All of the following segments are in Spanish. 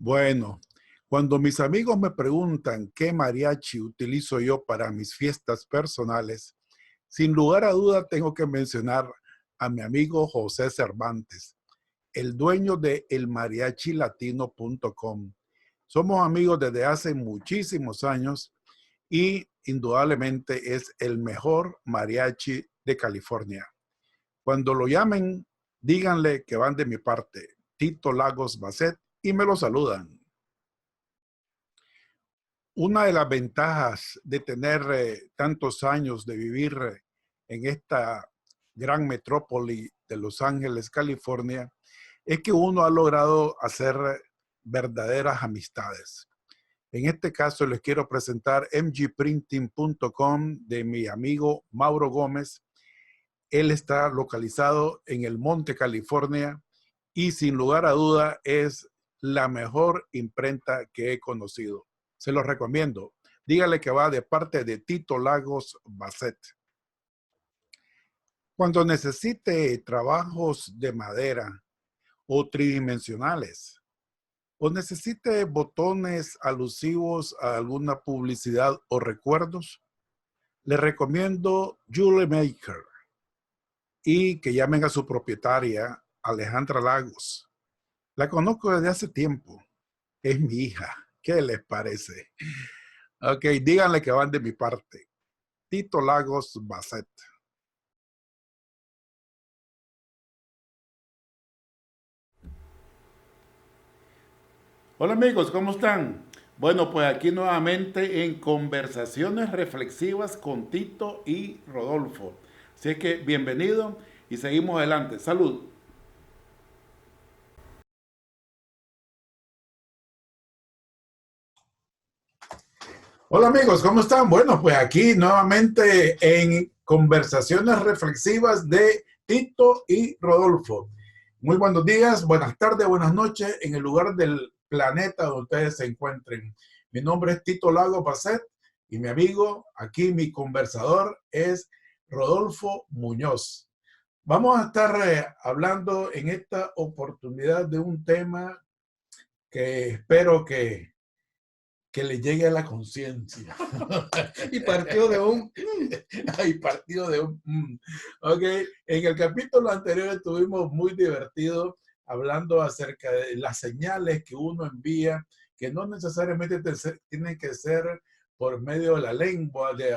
Bueno, cuando mis amigos me preguntan qué mariachi utilizo yo para mis fiestas personales, sin lugar a duda tengo que mencionar a mi amigo José Cervantes, el dueño de elmariachilatino.com. Somos amigos desde hace muchísimos años y indudablemente es el mejor mariachi de California. Cuando lo llamen, díganle que van de mi parte, Tito Lagos Basset, y me lo saludan. Una de las ventajas de tener tantos años de vivir en esta gran metrópoli de Los Ángeles, California, es que uno ha logrado hacer verdaderas amistades. En este caso les quiero presentar mgprinting.com de mi amigo Mauro Gómez. Él está localizado en el Monte, California, y sin lugar a duda es la mejor imprenta que he conocido. Se los recomiendo. Dígale que va de parte de Tito Lagos Basset. Cuando necesite trabajos de madera o tridimensionales, o necesite botones alusivos a alguna publicidad o recuerdos, le recomiendo Jewelry Maker y que llamen a su propietaria, Alejandra Lagos. La conozco desde hace tiempo. Es mi hija. ¿Qué les parece? Ok, díganle que van de mi parte. Tito Lagos Basset. Hola amigos, ¿cómo están? Bueno, pues aquí nuevamente en Conversaciones Reflexivas con Tito y Rodolfo. Así es que bienvenido y seguimos adelante. Salud. Hola amigos, ¿cómo están? Bueno, pues aquí nuevamente en Conversaciones Reflexivas de Tito y Rodolfo. Muy buenos días, buenas tardes, buenas noches en el lugar del planeta donde ustedes se encuentren. Mi nombre es Tito Lago Basset y mi amigo, aquí mi conversador es Rodolfo Muñoz. Vamos a estar hablando en esta oportunidad de un tema que espero que le llegue a la conciencia. Y partió de un... y partido de un... Ok, en el capítulo anterior estuvimos muy divertidos hablando acerca de las señales que uno envía, que no necesariamente tienen que ser por medio de la lengua, de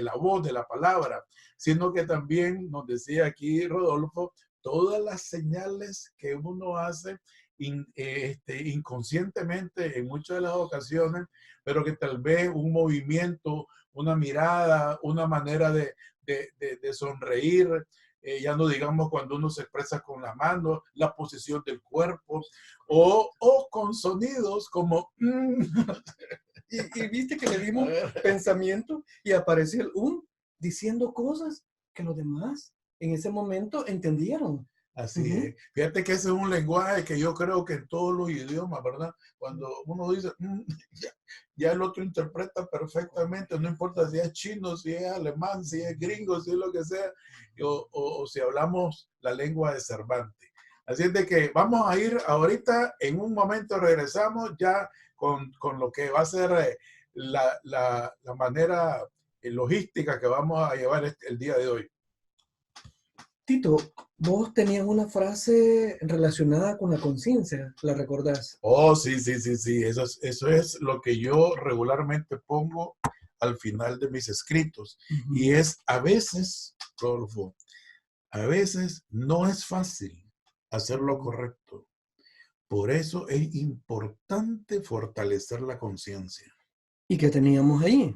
la voz, de la palabra, sino que también nos decía aquí Rodolfo, todas las señales que uno hace inconscientemente en muchas de las ocasiones, pero que tal vez un movimiento, una mirada, una manera de sonreír, ya no digamos cuando uno se expresa con la mano, la posición del cuerpo, o con sonidos como... y viste que le dimos pensamiento y apareció el diciendo cosas que los demás en ese momento entendieron. Así es. Fíjate que ese es un lenguaje que yo creo que en todos los idiomas, ¿verdad? Cuando uno dice, ya el otro interpreta perfectamente, no importa si es chino, si es alemán, si es gringo, si es lo que sea, o si hablamos la lengua de Cervantes. Así es de que vamos a ir ahorita, en un momento regresamos ya con lo que va a ser la manera logística que vamos a llevar el día de hoy. Tito, vos tenías una frase relacionada con la conciencia, ¿la recordás? Oh, sí, sí, sí, sí. Eso es lo que yo regularmente pongo al final de mis escritos. Y es a veces, Rodolfo, a veces no es fácil hacer lo correcto. Por eso es importante fortalecer la conciencia. ¿Y qué teníamos ahí?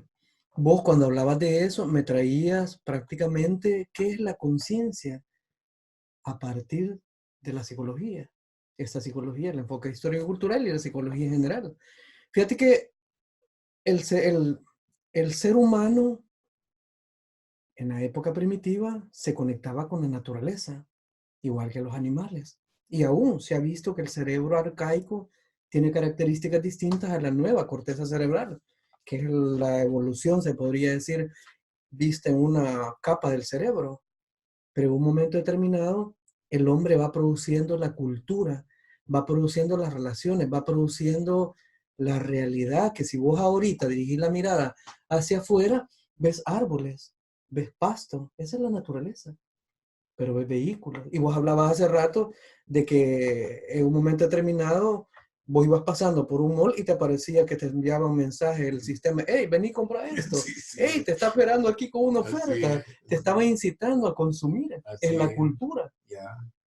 Vos cuando hablabas de eso me traías prácticamente qué es la conciencia a partir de la psicología. Esta psicología, el enfoque histórico-cultural y la psicología en general. Fíjate que el ser humano en la época primitiva se conectaba con la naturaleza, igual que los animales. Y aún se ha visto que el cerebro arcaico tiene características distintas a la nueva corteza cerebral, que es la evolución, se podría decir, vista en una capa del cerebro. Pero en un momento determinado, el hombre va produciendo la cultura va produciendo las relaciones, va produciendo la realidad, que si vos ahorita dirigís la mirada hacia afuera, ves árboles, ves pasto, esa es la naturaleza, pero ves vehículos. Y vos hablabas hace rato de que en un momento determinado vos ibas pasando por un mall y te aparecía que te enviaba un mensaje el sistema, hey, vení, compra esto, Sí, sí, hey, te está esperando aquí con una así oferta, es, te estaba incitando a consumir en así la es, cultura. ya.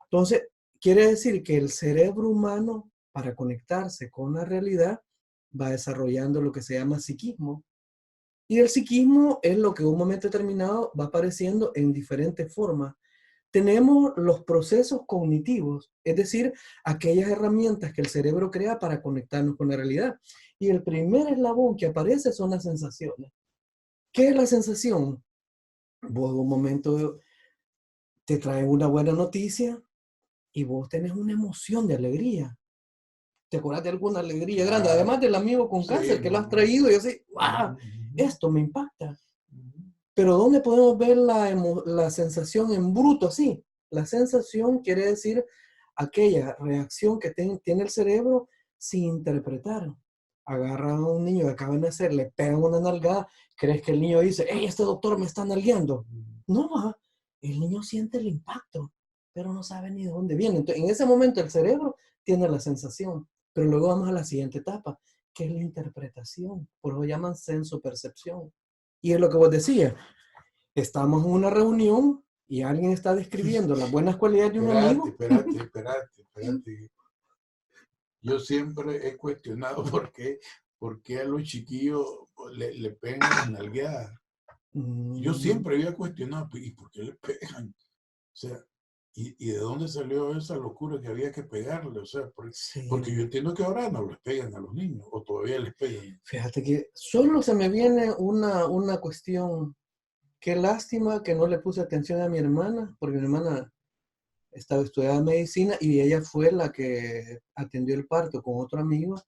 Entonces, quiere decir que el cerebro humano, para conectarse con la realidad, va desarrollando lo que se llama psiquismo. Y el psiquismo es lo que en un momento determinado va apareciendo en diferentes formas. Tenemos los procesos cognitivos, es decir, aquellas herramientas que el cerebro crea para conectarnos con la realidad. Y el primer eslabón que aparece son las sensaciones. ¿Qué es la sensación? Vos en un momento te traen una buena noticia y vos tenés una emoción de alegría. ¿Te acuerdas de alguna alegría grande? Además Claro, del amigo con sí, cáncer que lo has normal. traído y así, ¡wow! Ujú, ujú, Esto me impacta. ujú. Pero ¿dónde podemos ver la sensación en bruto así? La sensación quiere decir aquella reacción que tiene el cerebro sin interpretar. Agarran a un niño que acaba de nacer, le pegan una nalgada, crees que el niño dice, hey, este doctor me está nalgueando. No, el niño siente el impacto, pero no sabe ni de dónde viene. Entonces, en ese momento el cerebro tiene la sensación, pero luego vamos a la siguiente etapa, que es la interpretación. Por eso llaman senso-percepción. Y es lo que vos decías, estamos en una reunión y alguien está describiendo las buenas cualidades de un Espérate, amigo. espérate, espérate, espérate. Yo siempre he cuestionado por qué a los chiquillos le pegan las nalgueadas. Yo Mm, siempre había cuestionado, ¿y por qué le pegan? O sea, ¿y de dónde salió esa locura que había que pegarle? O sea, porque sí, yo entiendo que ahora no les pegan a los niños, o todavía les pegan. fíjate que solo se me viene una cuestión. Qué lástima que no le puse atención a mi hermana, porque mi hermana estaba estudiando medicina y ella fue la que atendió el parto con otro amigo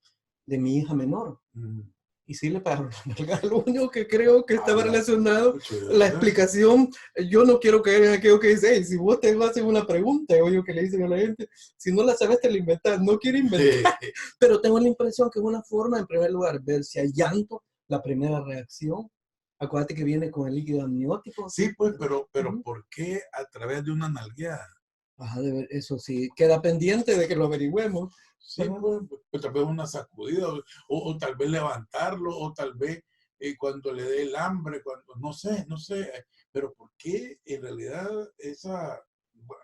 de mi hija menor. Mm. Y sí le pagaron la nalga. Lo único que creo que A estaba la relacionado, pucha, ¿de la verdad? explicación, yo no quiero caer en aquello que dice, hey, si vos te vas a hacer una pregunta, oye, que le dicen a la gente, si no la sabes te la inventas, no quiero inventar, pero tengo la impresión que es una forma, en primer lugar, ver si hay llanto, la primera reacción, acuérdate que viene con el líquido amniótico. Sí, pues, pero Ujú. ¿por qué a través de una nalgueada? Ajá, de ver, eso sí, queda pendiente de que lo averigüemos. Sí, Ajá. pues, tal vez una sacudida, o tal vez levantarlo, o tal vez cuando le dé el hambre, cuando, no sé, pero ¿por qué en realidad esa,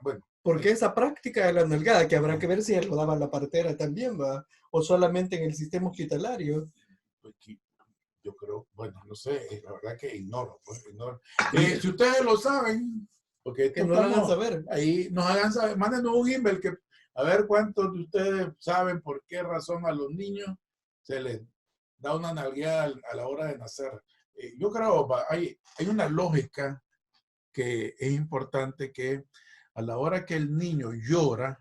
bueno, Porque esa práctica de la nalgada, que habrá que eh, ver si él lo daba en la partera también, va, o solamente en el sistema hospitalario. pues, yo creo, bueno, no sé, la verdad que ignoro, pues, ignoro. Mira, Si ustedes lo saben, porque que esto no lo hagan estamos saber. ahí, nos hagan saber, mándenos un email que a ver cuántos de ustedes saben por qué razón a los niños se les da una nalgueada a la hora de nacer. Yo creo, hay una lógica que es importante, que a la hora que el niño llora,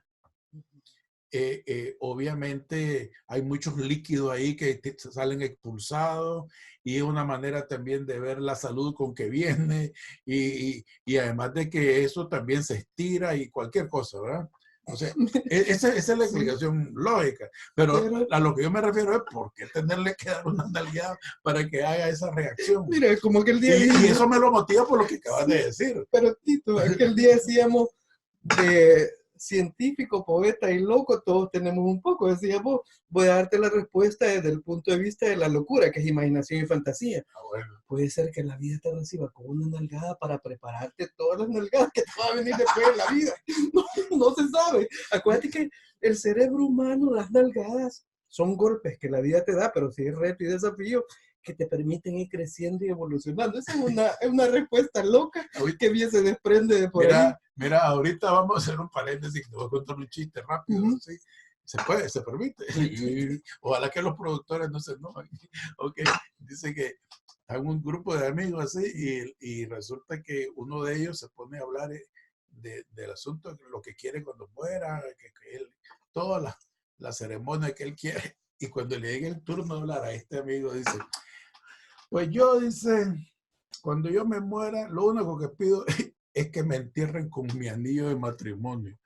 obviamente hay muchos líquidos ahí que salen expulsados, y es una manera también de ver la salud con que viene, y además de que eso también se estira y cualquier cosa, ¿verdad? O sea, esa es la Sí, explicación lógica, pero pero a lo que yo me refiero es por qué tenerle que dar una nalgada para que haga esa reacción. mira, como aquel día Y dijimos, eso me lo motiva por lo que acabas de sí, decir. pero Tito, aquel día decíamos de científico, poeta y loco, todos tenemos un poco. Decíamos, voy a darte la respuesta desde el punto de vista de la locura, que es imaginación y fantasía. Ah, bueno. Puede ser que la vida te reciba con una nalgada para prepararte todas las nalgadas que te van a venir después de la vida. No, no se sabe. Acuérdate que el cerebro humano, las nalgadas, son golpes que la vida te da, pero sí es reto y desafío que te permiten ir creciendo y evolucionando. Esa es una respuesta loca que bien se desprende de por ahí. Mira, ahorita vamos a hacer un paréntesis, te voy a contar un chiste rápido, Uh -huh. ¿sí? Se puede, se permite. Sí. Ojalá que los productores no se enojen. Ok, dice que hay un grupo de amigos así, y resulta que uno de ellos se pone a hablar del asunto, de lo que quiere cuando muera, que él, toda la ceremonia que él quiere. Y cuando le llegue el turno de hablar a este amigo, dice, pues yo, dice, cuando yo me muera, lo único que pido es que me entierren con mi anillo de matrimonio.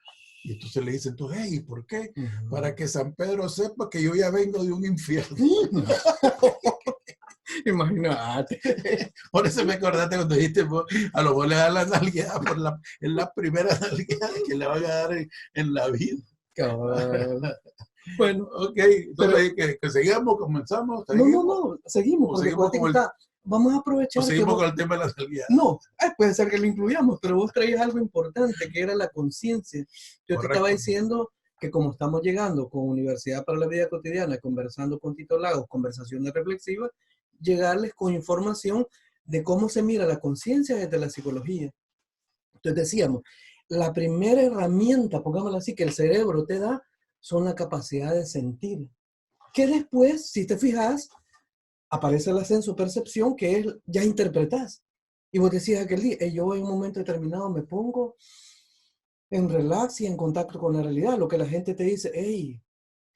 Y entonces le dicen, tú, hey, ¿por qué? Para Ujú. que San Pedro sepa que yo ya vengo de un infierno. Imagínate. Por eso me acordaste cuando dijiste, vos, a lo mejor le dan la nalgueada es la primera nalgueada que le van a dar en la vida. Cabal. Bueno, Ok, pero entonces que sigamos, comenzamos, seguimos, no, seguimos, o porque seguimos acuérdate que con el, vamos a o aprovechar que seguimos vos, con el tema de las nalgueadas. no, puede ser que lo incluyamos, pero vos traías algo importante, que era la conciencia. Yo te estaba Correcto. diciendo que como estamos llegando con Universidad para la Vida Cotidiana, conversando con Tito Lagos, conversaciones reflexivas, llegarles con información de cómo se mira la conciencia desde la psicología. Entonces decíamos, la primera herramienta, pongámoslo así, que el cerebro te da, son la capacidad de sentir. Que después, si te fijas, aparece el ascenso percepción, que es, ya interpretás. Y vos decías aquel día, yo en un momento determinado me pongo en relax y en contacto con la realidad. Lo que la gente te dice, hey,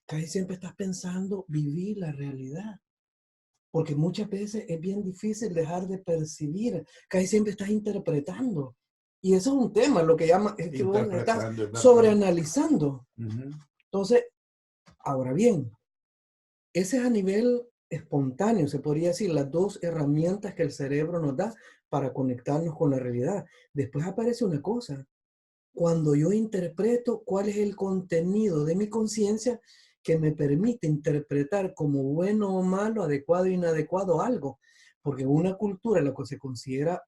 casi siempre estás pensando vivir la realidad. Porque muchas veces es bien difícil dejar de percibir, casi siempre estás interpretando. Y eso es un tema, lo que llama, es que vos estás Interpretando, es verdad. sobreanalizando. Entonces, ahora bien, ese es a nivel espontáneo, se podría decir, las dos herramientas que el cerebro nos da para conectarnos con la realidad. Después aparece una cosa, cuando yo interpreto cuál es el contenido de mi conciencia que me permite interpretar como bueno o malo, adecuado o inadecuado algo. Porque una cultura lo que se considera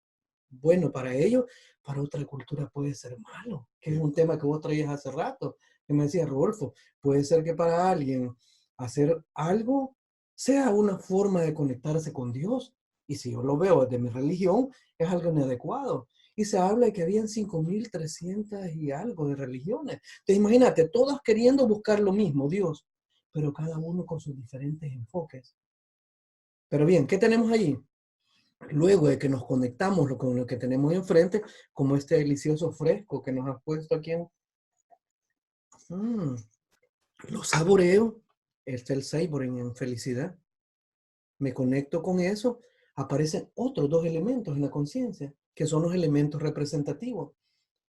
bueno para ellos, para otra cultura puede ser malo, que es un tema que vos traías hace rato, que me decía Rodolfo, puede ser que para alguien hacer algo sea una forma de conectarse con Dios, y si yo lo veo desde mi religión, es algo inadecuado. Y se habla de que habían 5.300 y algo de religiones. Te imagínate, todas queriendo buscar lo mismo, Dios, pero cada uno con sus diferentes enfoques. Pero bien, ¿qué tenemos allí? Luego de que nos conectamos con lo que tenemos enfrente, como este delicioso fresco que nos has puesto aquí Mm, lo saboreo, está el savoring en felicidad. Me conecto con eso, aparecen otros dos elementos en la conciencia, que son los elementos representativos.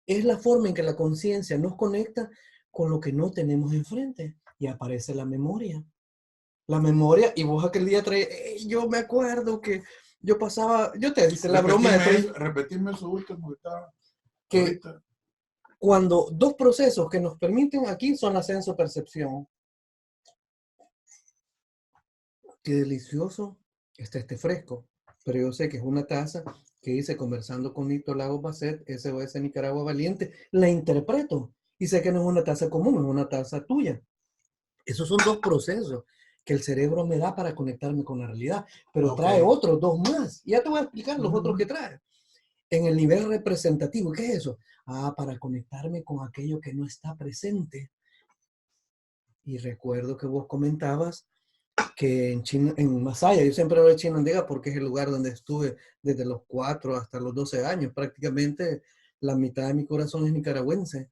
Es la forma en que la conciencia nos conecta con lo que no tenemos enfrente. Y aparece la memoria. La memoria, y vos aquel día traes, yo me acuerdo que yo pasaba, yo te hice la broma de Repetime eso último que estaba que ahorita. cuando dos procesos que nos permiten aquí son la senso-percepción. Qué delicioso está este fresco, pero yo sé que es una taza que hice conversando con Nito Lagos Basset, SOS Nicaragua Valiente, la interpreto y sé que no es una taza común, es una taza tuya. Esos son dos procesos que el cerebro me da para conectarme con la realidad, pero Ok. trae otros dos más. Y ya te voy a explicar los otros que trae. En el nivel representativo, ¿qué es eso? Para conectarme con aquello que no está presente. Y recuerdo que vos comentabas que en China, en Masaya, yo siempre hablo de Chinandega porque es el lugar donde estuve desde los 4 hasta los 12 años. Prácticamente la mitad de mi corazón es nicaragüense.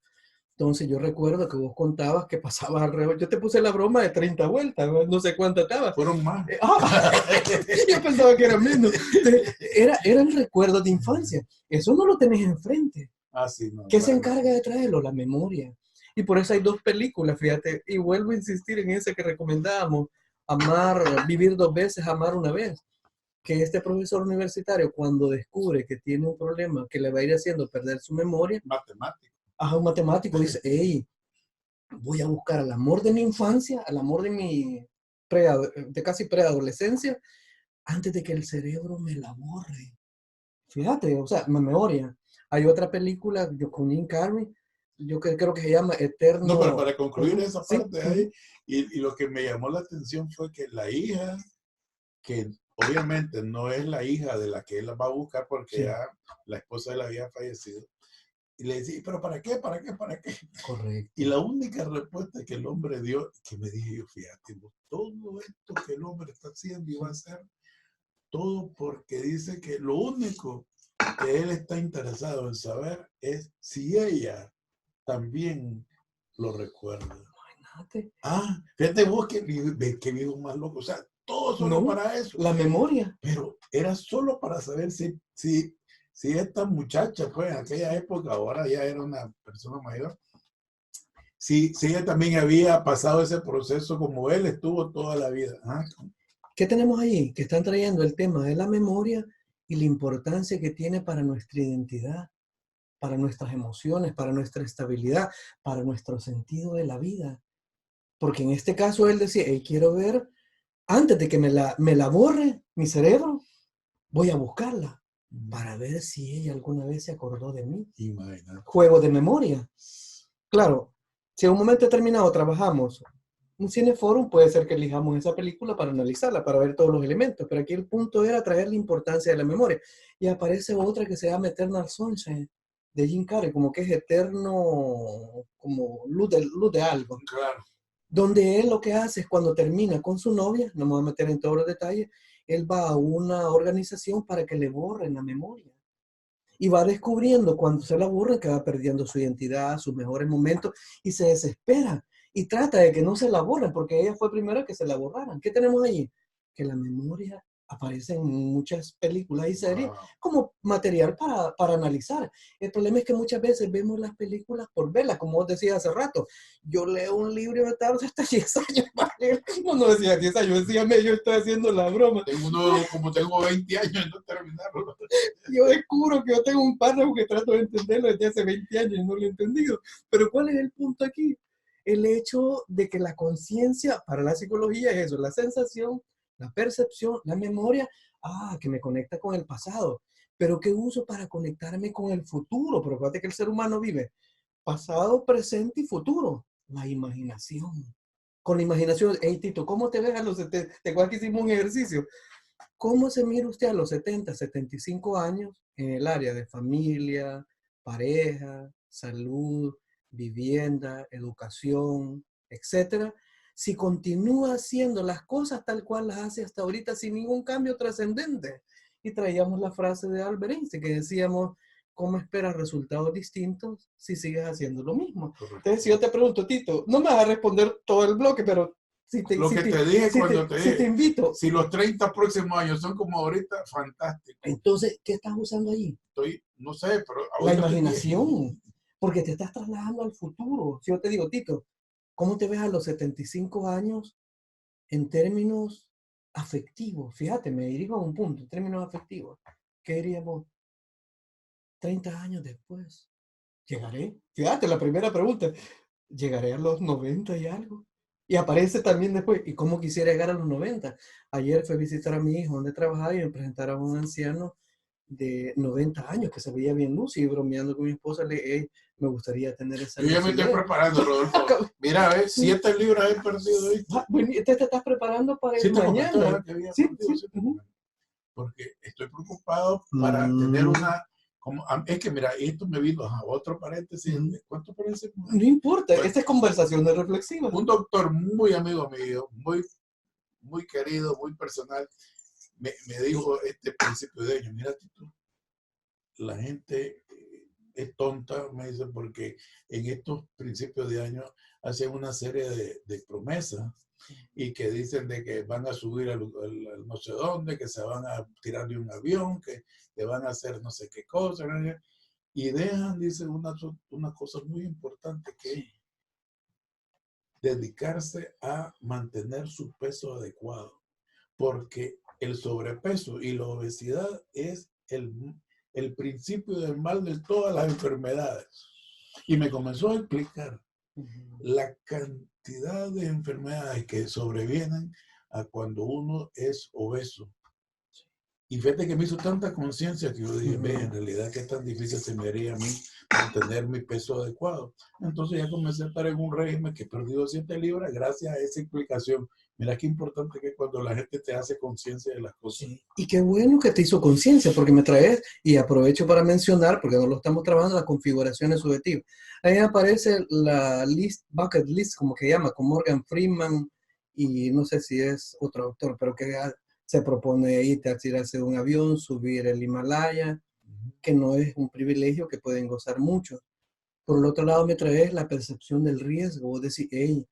Entonces yo recuerdo que vos contabas que pasabas alrededor. Yo te puse la broma de 30 vueltas, no sé cuántas estabas. Fueron más. Yo pensaba que era menos. Era el recuerdo de infancia. Eso no lo tenés enfrente. Sí, no, ¿Qué se claro. encarga de traerlo? La memoria. Y por eso hay dos películas, fíjate. Y vuelvo a insistir en esa que recomendábamos. Amar, vivir dos veces, amar una vez. Que este profesor universitario, cuando descubre que tiene un problema que le va a ir haciendo perder su memoria, Matemático. un matemático dice, hey, voy a buscar al amor de mi infancia, al amor de mi de casi preadolescencia, antes de que el cerebro me la borre. Fíjate, o sea, memoria. Hay otra película yo, con Jim Carrey, yo creo que se llama Eterno. No, pero para concluir esa sí, parte de ahí, y lo que me llamó la atención fue que la hija, que obviamente no es la hija de la que él va a buscar porque ya la esposa de él había fallecido, y le decía, pero ¿para qué? ¿Para qué? ¿Para qué? Correcto. Y la única respuesta que el hombre dio, que me dije yo, fíjate, todo esto que el hombre está haciendo y va a hacer, todo porque dice que lo único que él está interesado en saber es si ella también lo recuerda. Fíjate vos que vivo más loco, o sea, todo solo para eso. La memoria. Pero era solo para saber si esta muchacha, pues en aquella época, ahora ya era una persona mayor, si ella también había pasado ese proceso como él estuvo toda la vida. Ajá. ¿Qué tenemos ahí? Que están trayendo el tema de la memoria y la importancia que tiene para nuestra identidad, para nuestras emociones, para nuestra estabilidad, para nuestro sentido de la vida. Porque en este caso él decía, hey, quiero ver, antes de que me la borre mi cerebro, voy a buscarla para ver si ella alguna vez se acordó de mí. Imagínate. Juego de memoria. Claro, si en un momento determinado trabajamos un cineforum, puede ser que elijamos esa película para analizarla, para ver todos los elementos, pero aquí el punto era traer la importancia de la memoria. Y aparece otra que se llama Eternal Sunshine, de Jim Carrey, como que es eterno, como luz de algo. Claro. Donde él lo que hace es cuando termina con su novia, no me voy a meter en todos los detalles, él va a una organización para que le borren la memoria. Y va descubriendo cuando se la borra que va perdiendo su identidad, sus mejores momentos, y se desespera. Y trata de que no se la borren, porque ella fue primero que se la borraran. ¿Qué tenemos allí? Que la memoria aparece en muchas películas y series como material para analizar. El problema es que muchas veces vemos las películas por verlas, como vos decías hace rato. Yo leo un libro y me tardo hasta 10 años para leer. No decía 10 años, decía yo estoy haciendo la broma. Como tengo 20 años y no terminarlo. Yo descubro que yo tengo un párrafo que trato de entenderlo desde hace 20 años y no lo he entendido. Pero ¿cuál es el punto aquí? El hecho de que la conciencia para la psicología es eso, la sensación, la percepción, la memoria, que me conecta con el pasado. Pero ¿qué uso para conectarme con el futuro? Pero fíjate que el ser humano vive pasado, presente y futuro. La imaginación. Con la imaginación, hey Tito, ¿cómo te ves a los 70? Te acuerdas que hicimos un ejercicio. ¿Cómo se mira usted a los 70, 75 años en el área de familia, pareja, salud, vivienda, educación, etcétera? Si continúa haciendo las cosas tal cual las hace hasta ahorita sin ningún cambio trascendente. Y traíamos la frase de Albert Einstein que decíamos, ¿cómo esperas resultados distintos si sigues haciendo lo mismo? Correcto. Entonces, si yo te pregunto, Tito, no me vas a responder todo el bloque, pero Lo que te dije cuando te invito. Si los 30 próximos años son como ahorita, fantástico. Entonces, ¿qué estás usando allí? No sé, pero... La imaginación, porque te estás trasladando al futuro. Si yo te digo, Tito, ¿cómo te ves a los 75 años en términos afectivos? Fíjate, me dirijo a un punto, en términos afectivos. ¿Qué diríamos 30 años después? ¿Llegaré? Fíjate, la primera pregunta, ¿llegaré a los 90 y algo? Y aparece también después, ¿y cómo quisiera llegar a los 90? Ayer fui a visitar a mi hijo donde trabajaba y me presentaron a un anciano de 90 años que se veía bien lúcido y bromeando con mi esposa, me gustaría tener esa lucidez. Yo ya me estoy preparando, Rodolfo. Mira, 7 libras he perdido hoy. Bueno, te estás preparando para ir mañana. Sí. Porque estoy preocupado para tener una... es que mira, esto me vino a otro paréntesis. ¿Cuánto parece? No importa, esta es conversación de reflexiva. Un doctor muy amigo mío, muy querido, muy personal, me dijo este principio de año, mira tú, la gente es tonta, me dice, porque en estos principios de año hacen una serie de promesas y que dicen de que van a subir al no sé dónde, que se van a tirar de un avión, que van a hacer no sé qué cosa, y dejan, dice, una cosa muy importante que es dedicarse a mantener su peso adecuado, porque el sobrepeso y la obesidad es el principio del mal de todas las enfermedades. Y me comenzó a explicar la cantidad de enfermedades que sobrevienen a cuando uno es obeso. Y fíjate que me hizo tanta conciencia que yo dije, ve, en realidad qué tan difícil se me haría a mí mantener mi peso adecuado. Entonces ya comencé a estar en un régimen que he perdido 7 libras gracias a esa explicación. Mira qué importante que es cuando la gente te hace conciencia de las cosas. Sí. Y qué bueno que te hizo conciencia, porque me traes, y aprovecho para mencionar, porque no lo estamos trabajando, las configuraciones subjetivas. Ahí aparece la bucket list, como que llama, con Morgan Freeman, y no sé si es otro autor, pero que se propone irte a tirarse de un avión, subir el Himalaya, que no es un privilegio que pueden gozar muchos. Por el otro lado me traes la percepción del riesgo, vos decís, hey,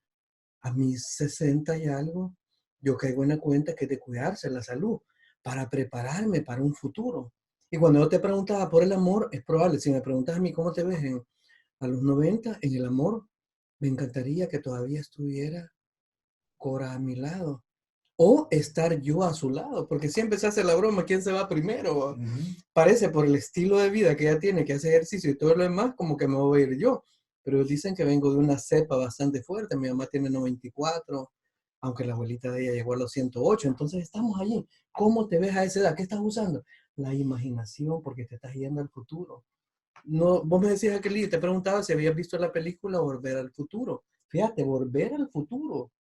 a mis 60 y algo, yo caigo en la cuenta que es de cuidarse la salud para prepararme para un futuro. Y cuando yo te preguntaba por el amor, es probable, si me preguntas a mí cómo te ves a los 90, en el amor, me encantaría que todavía estuviera Cora a mi lado. O estar yo a su lado, porque siempre se hace la broma, ¿quién se va primero? Parece por el estilo de vida que ella tiene, que hace ejercicio y todo lo demás, como que me voy a ir yo. Pero dicen que vengo de una cepa bastante fuerte, mi mamá tiene 94, aunque la abuelita de ella llegó a los 108, entonces estamos allí. ¿Cómo te ves a esa edad? ¿Qué estás usando? La imaginación, porque te estás yendo al futuro. No, vos me decías aquel día, te preguntaba si habías visto la película Volver al Futuro. Fíjate, Volver al Futuro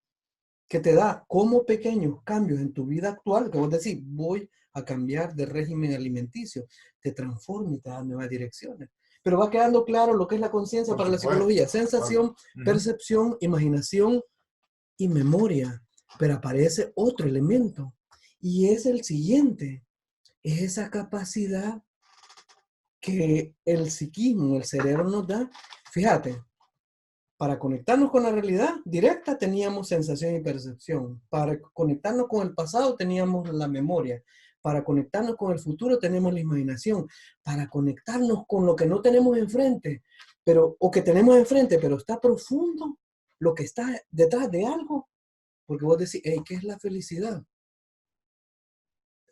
que te da como pequeños cambios en tu vida actual, que vos decís, voy a cambiar de régimen alimenticio, te transforma y te da nuevas direcciones. Pero va quedando claro lo que es la conciencia Por para la supuesto. psicología, sensación, percepción, imaginación y memoria. Pero aparece otro elemento y es el siguiente, es esa capacidad que el psiquismo, el cerebro nos da. Fíjate, para conectarnos con la realidad directa teníamos sensación y percepción. Para conectarnos con el pasado teníamos la memoria. Para conectarnos con el futuro tenemos la imaginación. Para conectarnos con lo que no tenemos enfrente, pero, o que tenemos enfrente, pero está profundo, lo que está detrás de algo. Porque vos decís, hey, ¿qué es la felicidad?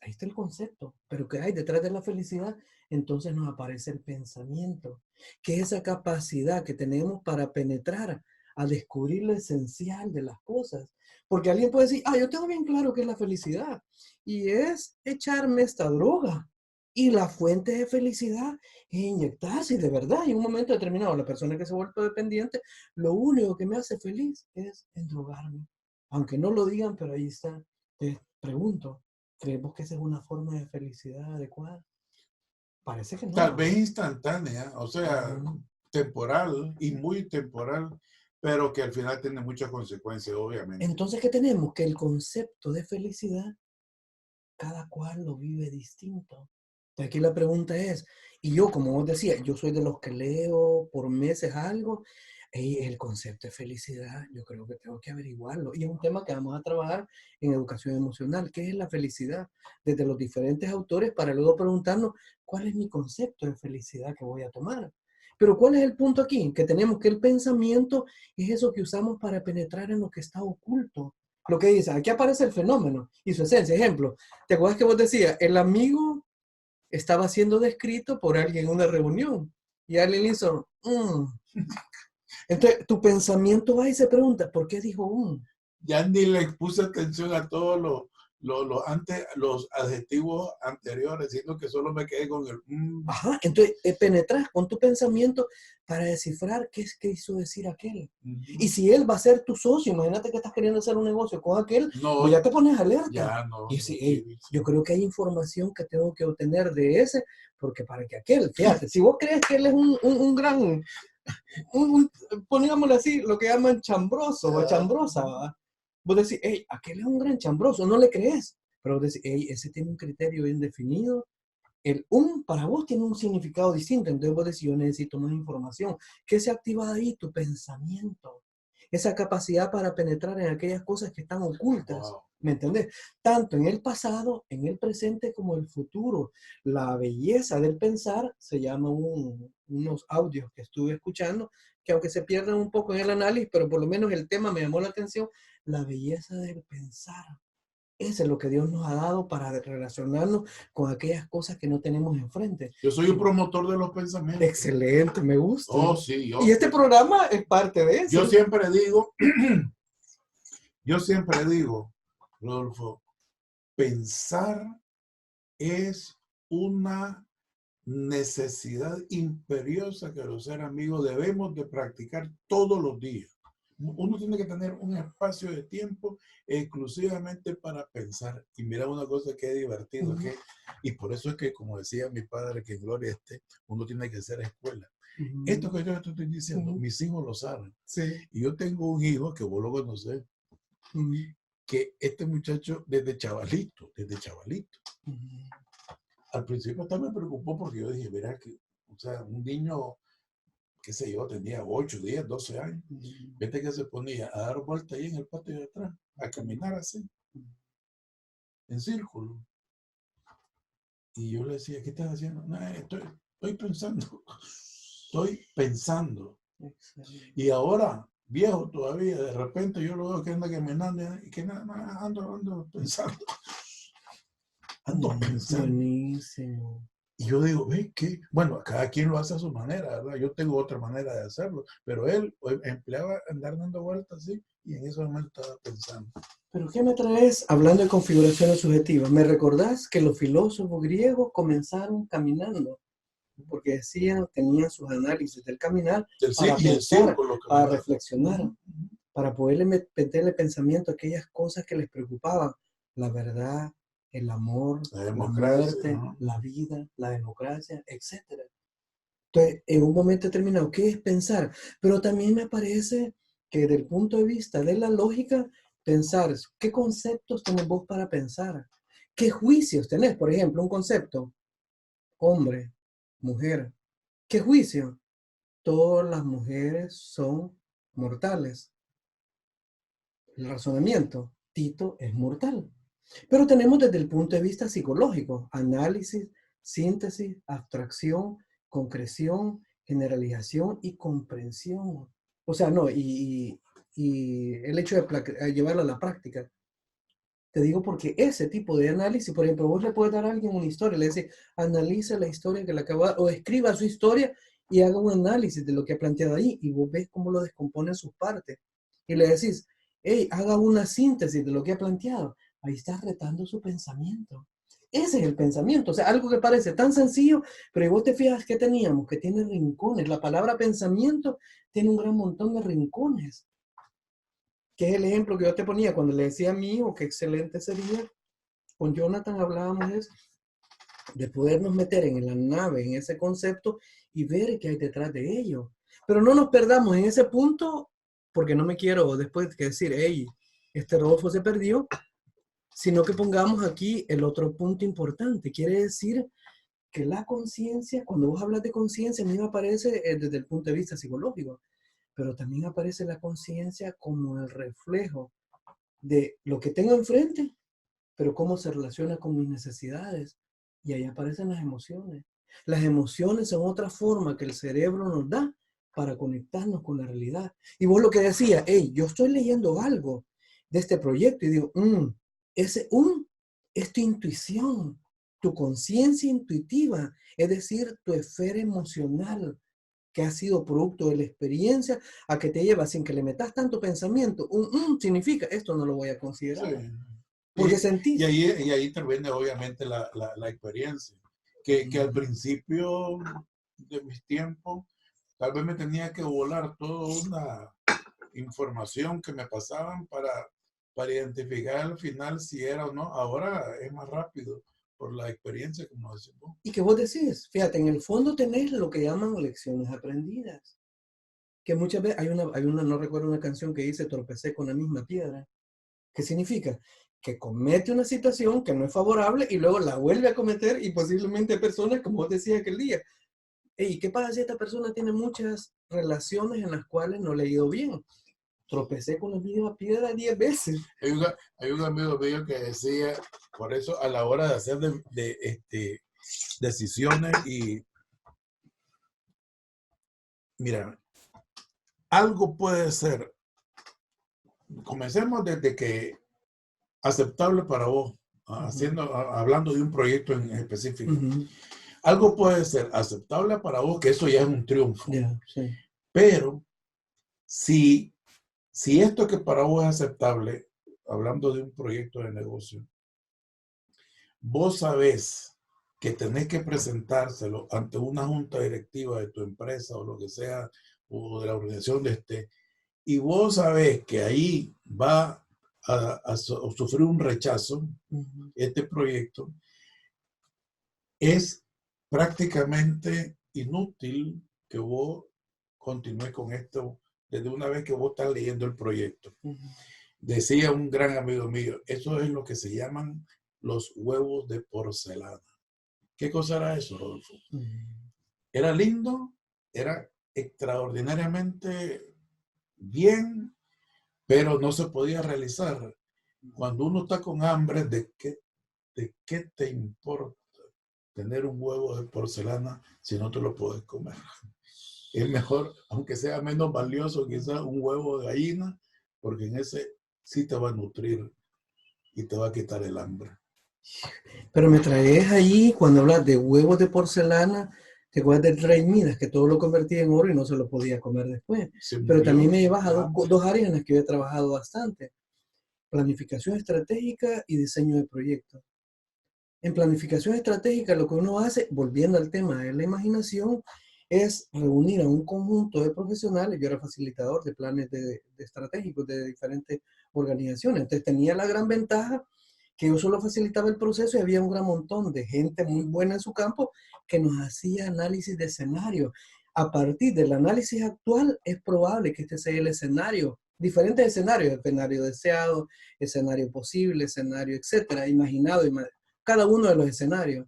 Ahí está el concepto, pero ¿qué hay detrás de la felicidad? Entonces nos aparece el pensamiento, que es esa capacidad que tenemos para penetrar, a descubrir lo esencial de las cosas. Porque alguien puede decir, yo tengo bien claro qué es la felicidad, y es echarme esta droga. Y la fuente de felicidad es inyectarse, y de verdad, en un momento determinado, la persona que se vuelve dependiente, lo único que me hace feliz es endrogarme. Aunque no lo digan, pero ahí está. Te pregunto, ¿creemos que esa es una forma de felicidad adecuada? Parece que Tal no. vez instantánea, o sea, temporal y muy temporal, pero que al final tiene muchas consecuencias, obviamente. Entonces, ¿qué tenemos? Que el concepto de felicidad, cada cual lo vive distinto. Aquí la pregunta es, y yo, como vos decías, yo soy de los que leo por meses algo, y el concepto de felicidad, yo creo que tengo que averiguarlo. Y es un tema que vamos a trabajar en educación emocional. ¿Qué es la felicidad? Desde los diferentes autores para luego preguntarnos cuál es mi concepto de felicidad que voy a tomar. Pero ¿cuál es el punto aquí? Que tenemos que el pensamiento es eso que usamos para penetrar en lo que está oculto. Lo que dice, aquí aparece el fenómeno y su esencia. Ejemplo, ¿te acuerdas que vos decías? El amigo estaba siendo descrito por alguien en una reunión y alguien hizo, Entonces, tu pensamiento va y se pregunta, ¿por qué dijo Ya ni le puse atención a todos los adjetivos anteriores, sino que solo me quedé con el Ajá, entonces penetras con tu pensamiento para descifrar qué es que quiso decir aquel. Y si él va a ser tu socio, imagínate que estás queriendo hacer un negocio con aquel, No, pues ya te pones alerta. ya no, Y no, si, hey, sí, sí. yo creo que hay información que tengo que obtener de ese, porque para que aquel, fíjate, si vos crees que él es un gran, pongámoslo así, lo que llaman chambroso o chambrosa, ¿verdad? Vos decís, hey, aquel es un gran chambroso, no le crees. Pero vos decís, hey, ese tiene un criterio bien definido, el para vos tiene un significado distinto, entonces vos decís, yo necesito más información. ¿Qué se activa ahí? Tu pensamiento. Esa capacidad para penetrar en aquellas cosas que están ocultas. Wow. ¿Me entendés? Tanto en el pasado, en el presente, como el futuro. La belleza del pensar se llama unos audios que estuve escuchando, que aunque se pierdan un poco en el análisis, pero por lo menos el tema me llamó la atención, la belleza del pensar. Eso es lo que Dios nos ha dado para relacionarnos con aquellas cosas que no tenemos enfrente. Yo soy un promotor de los pensamientos. Excelente, me gusta. Oh, sí, Y este programa es parte de yo eso. siempre digo, yo siempre digo, Rodolfo, pensar es una necesidad imperiosa que los seres amigos debemos de practicar todos los días. Uno tiene que tener un espacio de tiempo exclusivamente para pensar. Y mira una cosa que es divertido, y por eso es que, como decía mi padre, que en gloria esté, uno tiene que hacer escuela. Esto que yo te estoy diciendo, mis hijos lo saben. Sí. Y yo tengo un hijo que vos lo conocés, que este muchacho desde chavalito. Al principio hasta me preocupó porque yo dije, verá que, o sea, un niño, qué sé yo, tenía 8, 10, 12 años. Vete que se ponía a dar vuelta ahí en el patio de atrás, a caminar así, en círculo. Y yo le decía, ¿qué estás haciendo? No, estoy pensando. Estoy pensando. Excelente. Y ahora viejo todavía, de repente yo lo veo que anda caminando y que ando pensando. Ando pensando. Buenísimo. Y yo digo, ve que, bueno, cada quien lo hace a su manera, ¿verdad? Yo tengo otra manera de hacerlo, pero él empleaba andar dando vueltas así y en ese momento estaba pensando. ¿Pero qué me traes hablando de configuraciones subjetivas? ¿Me recordás que los filósofos griegos comenzaron caminando? Porque decían, tenían sus análisis del caminar para Y el pensar, círculo para caminaba. reflexionar, para poderle meterle pensamiento a aquellas cosas que les preocupaban. La verdad, el amor, La la democracia, muerte, ¿no? la vida, la democracia, etc. Entonces, en un momento determinado, ¿qué es pensar? Pero también me parece que desde el punto de vista de la lógica, pensar, ¿qué conceptos tenés vos para pensar? ¿Qué juicios tenés? Por ejemplo, un concepto, hombre, mujer. ¿Qué juicio? Todas las mujeres son mortales. El razonamiento, Tito es mortal. Pero tenemos desde el punto de vista psicológico, análisis, síntesis, abstracción, concreción, generalización y comprensión. O sea, no, y el hecho de llevarlo a la práctica. Te digo porque ese tipo de análisis, por ejemplo, vos le puedes dar a alguien una historia, le dices, analiza la historia que le acaba, o escriba su historia y haga un análisis de lo que ha planteado ahí, y vos ves cómo lo descompone en sus partes. Y le decís, hey, haga una síntesis de lo que ha planteado. Ahí estás retando su pensamiento. Ese es el pensamiento, o sea, algo que parece tan sencillo, pero vos te fijas que teníamos, que tiene rincones. La palabra pensamiento tiene un gran montón de rincones, que es el ejemplo que yo te ponía cuando le decía a mi hijo que excelente sería. Con Jonathan hablábamos de podernos meter en la nave, en ese concepto y ver qué hay detrás de ello. Pero no nos perdamos en ese punto, porque no me quiero después que decir, hey, este Rodolfo se perdió, sino que pongamos aquí el otro punto importante. Quiere decir que la conciencia, cuando vos hablas de conciencia, a mí me aparece desde el punto de vista psicológico, pero también aparece la conciencia como el reflejo de lo que tengo enfrente, pero cómo se relaciona con mis necesidades. Y ahí aparecen las emociones. Las emociones son otra forma que el cerebro nos da para conectarnos con la realidad. Y vos lo que decías, hey, yo estoy leyendo algo de este proyecto y digo, ese es tu intuición, tu conciencia intuitiva, es decir, tu esfera emocional que ha sido producto de la experiencia a que te lleva sin que le metas tanto pensamiento. Significa, esto no lo voy a considerar. Sí. Porque sentís. Y ahí interviene obviamente la experiencia, que al principio de mis tiempos, tal vez me tenía que volar toda una información que me pasaban para identificar al final si era o no. Ahora es más rápido por la experiencia, como decimos. Y que vos decís, fíjate, en el fondo tenés lo que llaman lecciones aprendidas. Que muchas veces hay una, no recuerdo una canción que dice tropecé con la misma piedra. ¿Qué significa? Que comete una situación que no es favorable y luego la vuelve a cometer y posiblemente hay personas, como vos decías aquel día, ¿y qué pasa si esta persona tiene muchas relaciones en las cuales no le ha ido bien? Tropecé con la misma piedra 10 veces. Hay un amigo mío que decía, por eso a la hora de hacer decisiones y mira, algo puede ser, comencemos desde que aceptable para vos, hablando de un proyecto en específico. Algo puede ser aceptable para vos, que eso ya es un triunfo. Sí. Pero si esto que para vos es aceptable, hablando de un proyecto de negocio, vos sabés que tenés que presentárselo ante una junta directiva de tu empresa o lo que sea, o de la organización y vos sabés que ahí va a sufrir un rechazo, este proyecto, es prácticamente inútil que vos continúes con esto desde una vez que vos estás leyendo el proyecto. Decía un gran amigo mío, eso es lo que se llaman los huevos de porcelana. ¿Qué cosa era eso, Rodolfo? Era lindo, era extraordinariamente bien, pero no se podía realizar. Cuando uno está con hambre, ¿de qué te importa tener un huevo de porcelana si no te lo puedes comer? Es mejor, aunque sea menos valioso, quizás un huevo de gallina, porque en ese sí te va a nutrir y te va a quitar el hambre. Pero me traes ahí, cuando hablas de huevos de porcelana, te acuerdas del rey Midas, que todo lo convertía en oro y no se lo podía comer después. Se Pero también murió me llevas a de dos, hambre. dos áreas en las que yo he trabajado bastante: planificación estratégica y diseño de proyectos. En planificación estratégica, lo que uno hace, volviendo al tema de la imaginación, es reunir a un conjunto de profesionales. Yo era facilitador de planes de estratégicos de diferentes organizaciones. Entonces tenía la gran ventaja que yo solo facilitaba el proceso y había un gran montón de gente muy buena en su campo que nos hacía análisis de escenario. A partir del análisis actual, es probable que este sea el escenario, diferentes escenarios: escenario deseado, escenario posible, escenario, etcétera, imaginado, cada uno de los escenarios.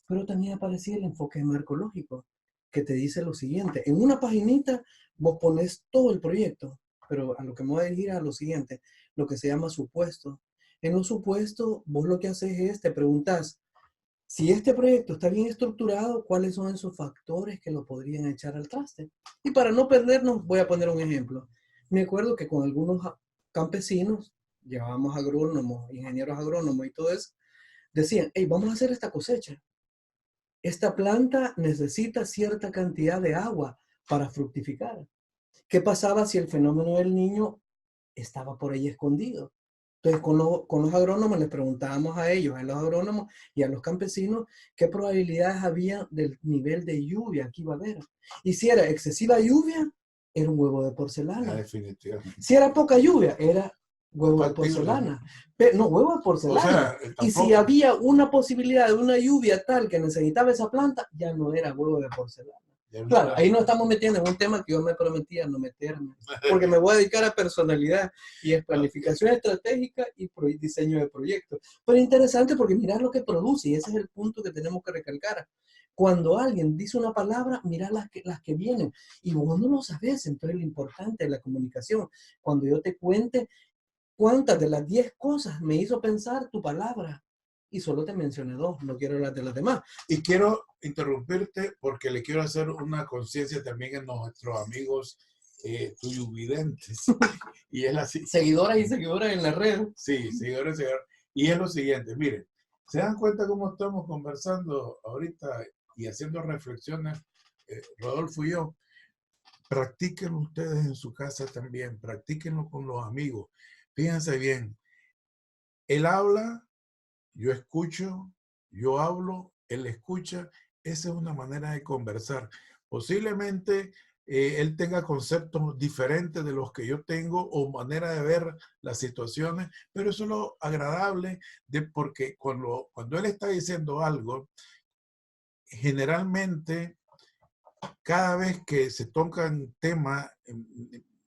Pero también aparecía el enfoque marcológico, que te dice lo siguiente: en una paginita vos pones todo el proyecto, pero a lo que me voy a dirigir a lo siguiente, lo que se llama supuesto. En los supuestos, vos lo que haces es, te preguntas, si este proyecto está bien estructurado, ¿cuáles son esos factores que lo podrían echar al traste? Y para no perdernos, voy a poner un ejemplo. Me acuerdo que con algunos campesinos, llevábamos agrónomos, ingenieros agrónomos y todo eso, decían: hey, vamos a hacer esta cosecha. Esta planta necesita cierta cantidad de agua para fructificar. ¿Qué pasaba si el fenómeno del niño estaba por ahí escondido? Entonces, con los agrónomos les preguntábamos a ellos, a los agrónomos y a los campesinos, qué probabilidades había del nivel de lluvia que iba a haber. Y si era excesiva lluvia, era un huevo de porcelana. Definitivamente. Si era poca lluvia, era huevo de Factible. porcelana. No, huevo de porcelana. O sea, Y si había una posibilidad de una lluvia tal que necesitaba esa planta, ya no era huevo de porcelana. Claro, ahí nos estamos metiendo en un tema que yo me prometía no meterme, porque me voy a dedicar a personalidad, y es planificación estratégica y diseño de proyectos. Pero interesante porque mirar lo que produce, y ese es el punto que tenemos que recalcar. Cuando alguien dice una palabra, mira las que vienen, y vos no lo sabes. Entonces lo importante es la comunicación. Cuando yo te cuente cuántas de las 10 cosas me hizo pensar tu palabra, y solo te mencioné 2, no quiero hablar de las demás. Y quiero interrumpirte porque le quiero hacer una conciencia también a nuestros amigos tuyuvidentes. Y es así. Seguidoras y seguidoras en la red. Sí, seguidores, seguidores. Y es lo siguiente, miren, ¿se dan cuenta cómo estamos conversando ahorita y haciendo reflexiones, Rodolfo y yo? Practíquenlo ustedes en su casa también, practíquenlo con los amigos. Fíjense bien, él habla, yo escucho, yo hablo, él escucha. Esa es una manera de conversar. Posiblemente él tenga conceptos diferentes de los que yo tengo o manera de ver las situaciones, pero eso es lo agradable porque cuando él está diciendo algo, generalmente cada vez que se tocan temas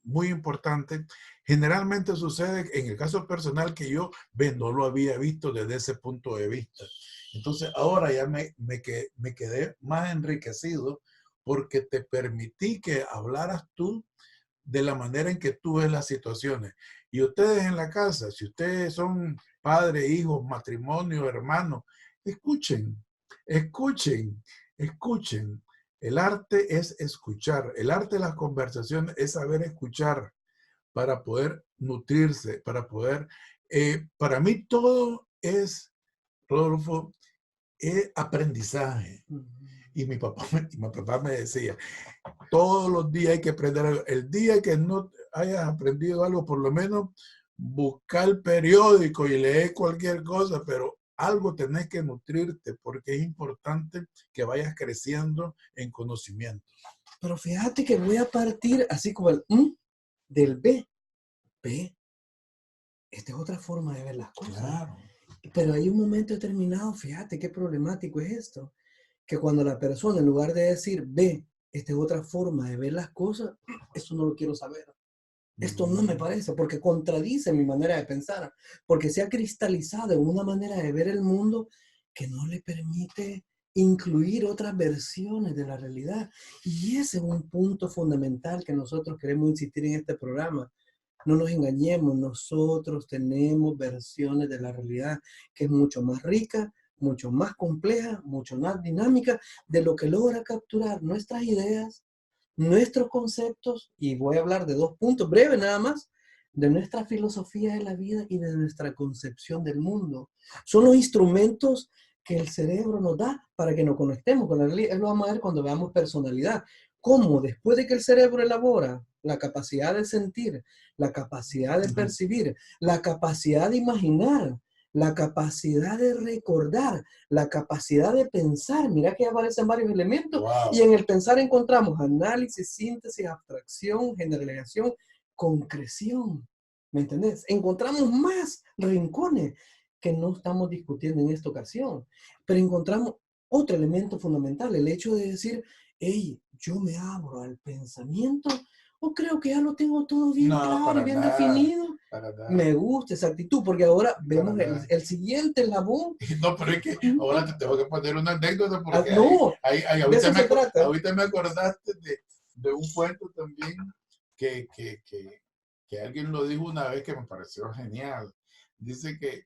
muy importantes, generalmente sucede en el caso personal que yo no lo había visto desde ese punto de vista. Entonces ahora ya me quedé más enriquecido porque te permití que hablaras tú de la manera en que tú ves las situaciones. Y ustedes en la casa, si ustedes son padres, hijos, matrimonio, hermanos, escuchen, escuchen, escuchen. El arte es escuchar. El arte de las conversaciones es saber escuchar para poder nutrirse, para poder... para mí todo es, Rodolfo, es aprendizaje. Y mi papá me decía, todos los días hay que aprender algo. El día que no hayas aprendido algo, por lo menos busca el periódico y lee cualquier cosa, pero algo tenés que nutrirte porque es importante que vayas creciendo en conocimiento. Pero fíjate que voy a partir así como el del B. B. Esta es otra forma de ver las cosas. Claro. Pero hay un momento determinado, fíjate qué problemático es esto, que cuando la persona, en lugar de decir, ve, esta es otra forma de ver las cosas, esto no lo quiero saber. Esto no me parece, porque contradice mi manera de pensar, porque se ha cristalizado en una manera de ver el mundo que no le permite incluir otras versiones de la realidad. Y ese es un punto fundamental que nosotros queremos insistir en este programa. No nos engañemos, nosotros tenemos versiones de la realidad que es mucho más rica, mucho más compleja, mucho más dinámica de lo que logra capturar nuestras ideas, nuestros conceptos, y voy a hablar de 2 puntos breves nada más, de nuestra filosofía de la vida y de nuestra concepción del mundo. Son los instrumentos que el cerebro nos da para que nos conectemos con la realidad. Eso lo vamos a ver cuando veamos personalidad. Cómo después de que el cerebro elabora la capacidad de sentir, la capacidad de percibir, la capacidad de imaginar, la capacidad de recordar, la capacidad de pensar, mira que aparecen varios elementos, Wow. y en el pensar encontramos análisis, síntesis, abstracción, generalización, concreción, ¿me entendés? Encontramos más rincones que no estamos discutiendo en esta ocasión, pero encontramos otro elemento fundamental, el hecho de decir, hey, yo me abro al pensamiento, o creo que ya lo tengo todo bien No, claro y para bien nada, definido. para nada. Me gusta esa actitud, porque ahora Para vemos nada. el siguiente eslabón. No, pero es que ahora te tengo que poner una anécdota porque No, de eso se trata. ahorita me acordaste de un cuento también que, que, que, que alguien lo dijo una vez que me pareció genial. Dice que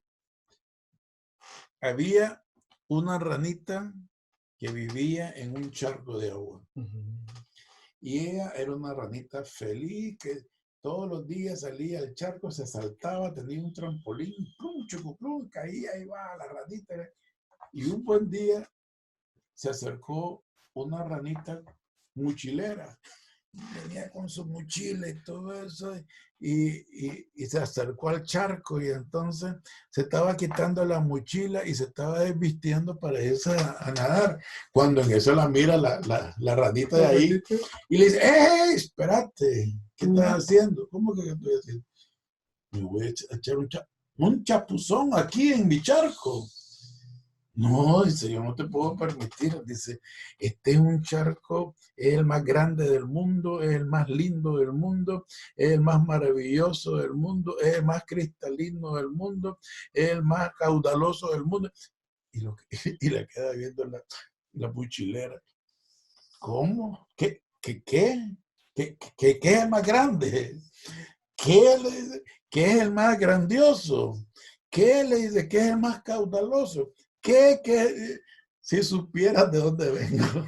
había una ranita que vivía en un charco de agua. Y ella era una ranita feliz que todos los días salía al charco, se saltaba, tenía un trampolín, plum, chucuplum, caía, ahí va la ranita. Y un buen día se acercó una ranita mochilera. Venía con su mochila y todo eso, y se acercó al charco y entonces se estaba quitando la mochila y se estaba desvistiendo para irse a nadar. Cuando en eso la mira la ranita de ahí y le dice, ¡Ey, espérate! ¿Qué estás haciendo? ¿Cómo que estoy haciendo? Me voy a echar un chapuzón aquí en mi charco. No, dice, yo no te puedo permitir. Dice, este es un charco, es el más grande del mundo, es el más lindo del mundo, es el más maravilloso del mundo, es el más cristalino del mundo, es el más caudaloso del mundo. Y le queda viendo la mochilera. ¿Cómo? ¿Qué es el más grande? ¿Qué le dice? ¿Qué es el más grandioso? ¿Qué le dice? ¿Qué es el más caudaloso? ¿Qué? Si supieras de dónde vengo.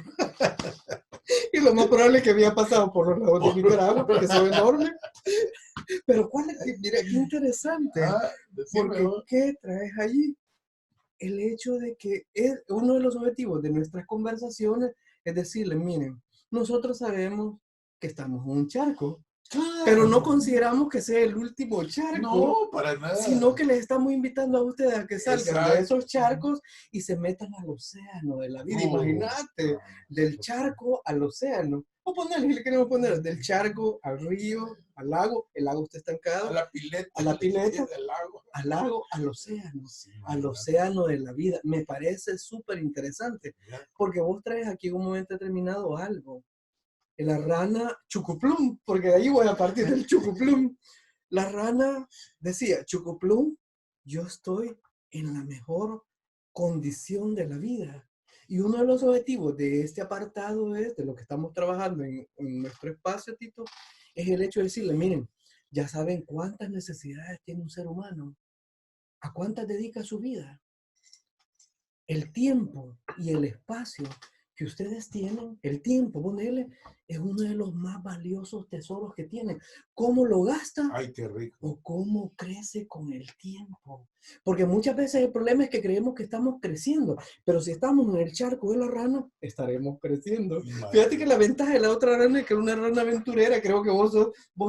Y lo más probable es que había pasado por los lagos de Nicaragua, que son enormes. Pero mira, qué interesante. Porque, ¿qué traes allí? El hecho de que uno de los objetivos de nuestras conversaciones es decirle, miren, nosotros sabemos que estamos en un charco, pero no consideramos que sea el último charco. No, para nada. Sino que les estamos invitando a ustedes a que salgan Exacto. de esos charcos y se metan al océano de la vida. Imagínate, del charco al océano. O ponerle, si le queremos poner, del charco al río, al lago, el lago está estancado. A la pileta. Al lago, al océano. Al océano de la vida. Me parece súper interesante, porque vos traes aquí en un momento determinado algo. La rana Chucuplum, porque de ahí voy a partir del Chucuplum. La rana decía, Chucuplum, yo estoy en la mejor condición de la vida. Y uno de los objetivos de este apartado es, de lo que estamos trabajando en nuestro espacio, Tito, es el hecho de decirle, miren, ya saben cuántas necesidades tiene un ser humano, a cuántas dedica su vida. El tiempo y el espacio que ustedes tienen, el tiempo, ponele, es uno de los más valiosos tesoros que tienen. ¿Cómo lo gasta? Ay, qué rico. O cómo crece con el tiempo. Porque muchas veces el problema es que creemos que estamos creciendo, pero si estamos en el charco de la rana, estaremos creciendo. Fíjate que la ventaja de la otra rana es que es una rana aventurera. Creo que vos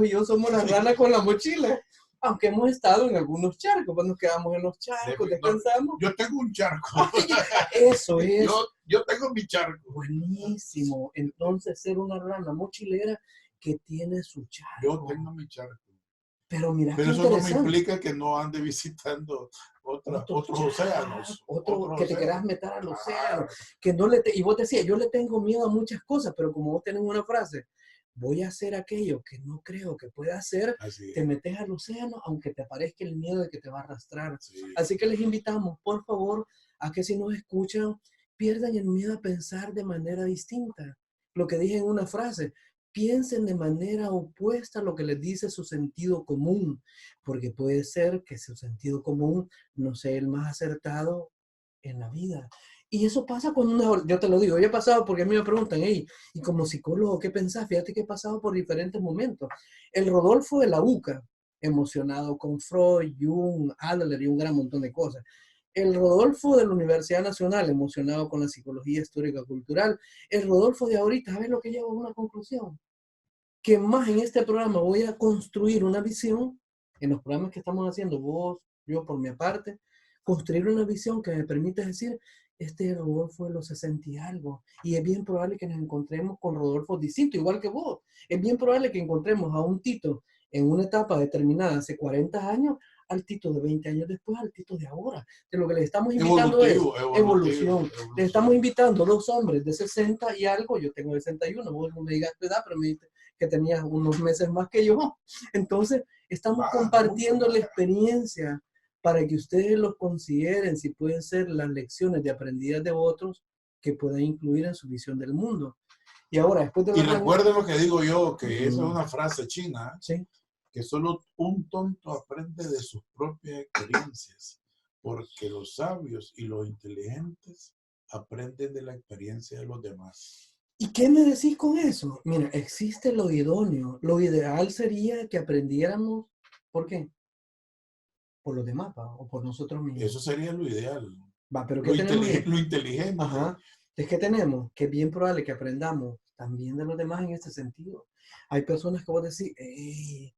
y yo somos la rana con la mochila. Aunque hemos estado en algunos charcos, cuando nos quedamos en los charcos, descansamos. Yo tengo un charco. Eso es. Yo tengo mi charco. Buenísimo. Entonces, ser una rana mochilera que tiene su charco. Yo tengo mi charco. Pero mira, pero eso no me implica que no ande visitando otros océanos. Que te quieras meter al océano. Que no y vos decías, yo le tengo miedo a muchas cosas, pero como vos tenés una frase, voy a hacer aquello que no creo que pueda hacer, te metes al océano, aunque te parezca el miedo de que te va a arrastrar. Así que les invitamos, por favor, a que si nos escuchan, pierdan el miedo a pensar de manera distinta. Lo que dije en una frase, piensen de manera opuesta a lo que les dice su sentido común, porque puede ser que su sentido común no sea el más acertado en la vida. Y eso pasa cuando yo te lo digo, yo he pasado porque a mí me preguntan, hey, y como psicólogo, ¿qué pensás? Fíjate que he pasado por diferentes momentos. El Rodolfo de la UCA, emocionado con Freud, Jung, Adler y un gran montón de cosas. El Rodolfo de la Universidad Nacional, emocionado con la psicología histórica cultural. El Rodolfo de ahorita, ¿sabes lo que llevo a una conclusión? Que más en este programa voy a construir una visión, en los programas que estamos haciendo, vos, yo por mi parte, construir una visión que me permita decir, este es Rodolfo de los 60 y algo, y es bien probable que nos encontremos con Rodolfo distinto, igual que vos. Es bien probable que encontremos a un Tito en una etapa determinada hace 40 años, al Tito de 20 años después, al Tito de ahora. De lo que les estamos invitando es evolución. Les estamos invitando 2 hombres de 60 y algo, yo tengo 61, vos no me digas tu edad, pero me dices que tenías unos meses más que yo. Entonces, estamos compartiendo la experiencia para que ustedes lo consideren si pueden ser las lecciones de aprendidas de otros que puedan incluir en su visión del mundo. Y ahora, después de... Y recuerden lo que digo yo, que esa es una frase china, sí, que solo un tonto aprende de sus propias experiencias, porque los sabios y los inteligentes aprenden de la experiencia de los demás. ¿Y qué me decís con eso? Mira, existe lo idóneo. Lo ideal sería que aprendiéramos, ¿por qué? Por los demás, ¿va? O por nosotros mismos. Eso sería lo ideal. Va, pero ¿qué tenemos ahí? Lo inteligente. Ajá. Es que tenemos, que es bien probable que aprendamos también de los demás en este sentido. Hay personas que vos decís, ¡ey!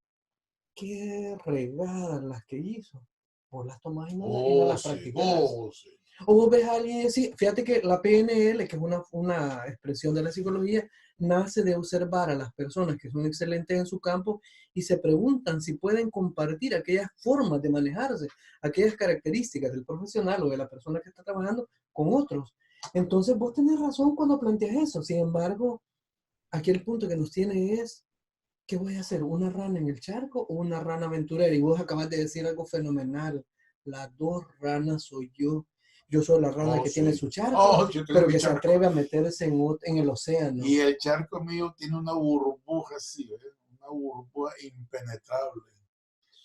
¡Qué regadas las que hizo! Vos las tomás y no las practicás. Sí. O vos ves a alguien y decís, fíjate que la PNL, que es una expresión de la psicología, nace de observar a las personas que son excelentes en su campo y se preguntan si pueden compartir aquellas formas de manejarse, aquellas características del profesional o de la persona que está trabajando con otros. Entonces vos tenés razón cuando planteas eso. Sin embargo, aquí el punto que nos tiene es, ¿qué voy a hacer? ¿Una rana en el charco o una rana aventurera? Y vos acabas de decir algo fenomenal. Las 2 ranas soy yo. Yo soy la rana que tiene su charco, pero que se atreve a meterse en el océano. Y el charco mío tiene una burbuja así, una burbuja impenetrable,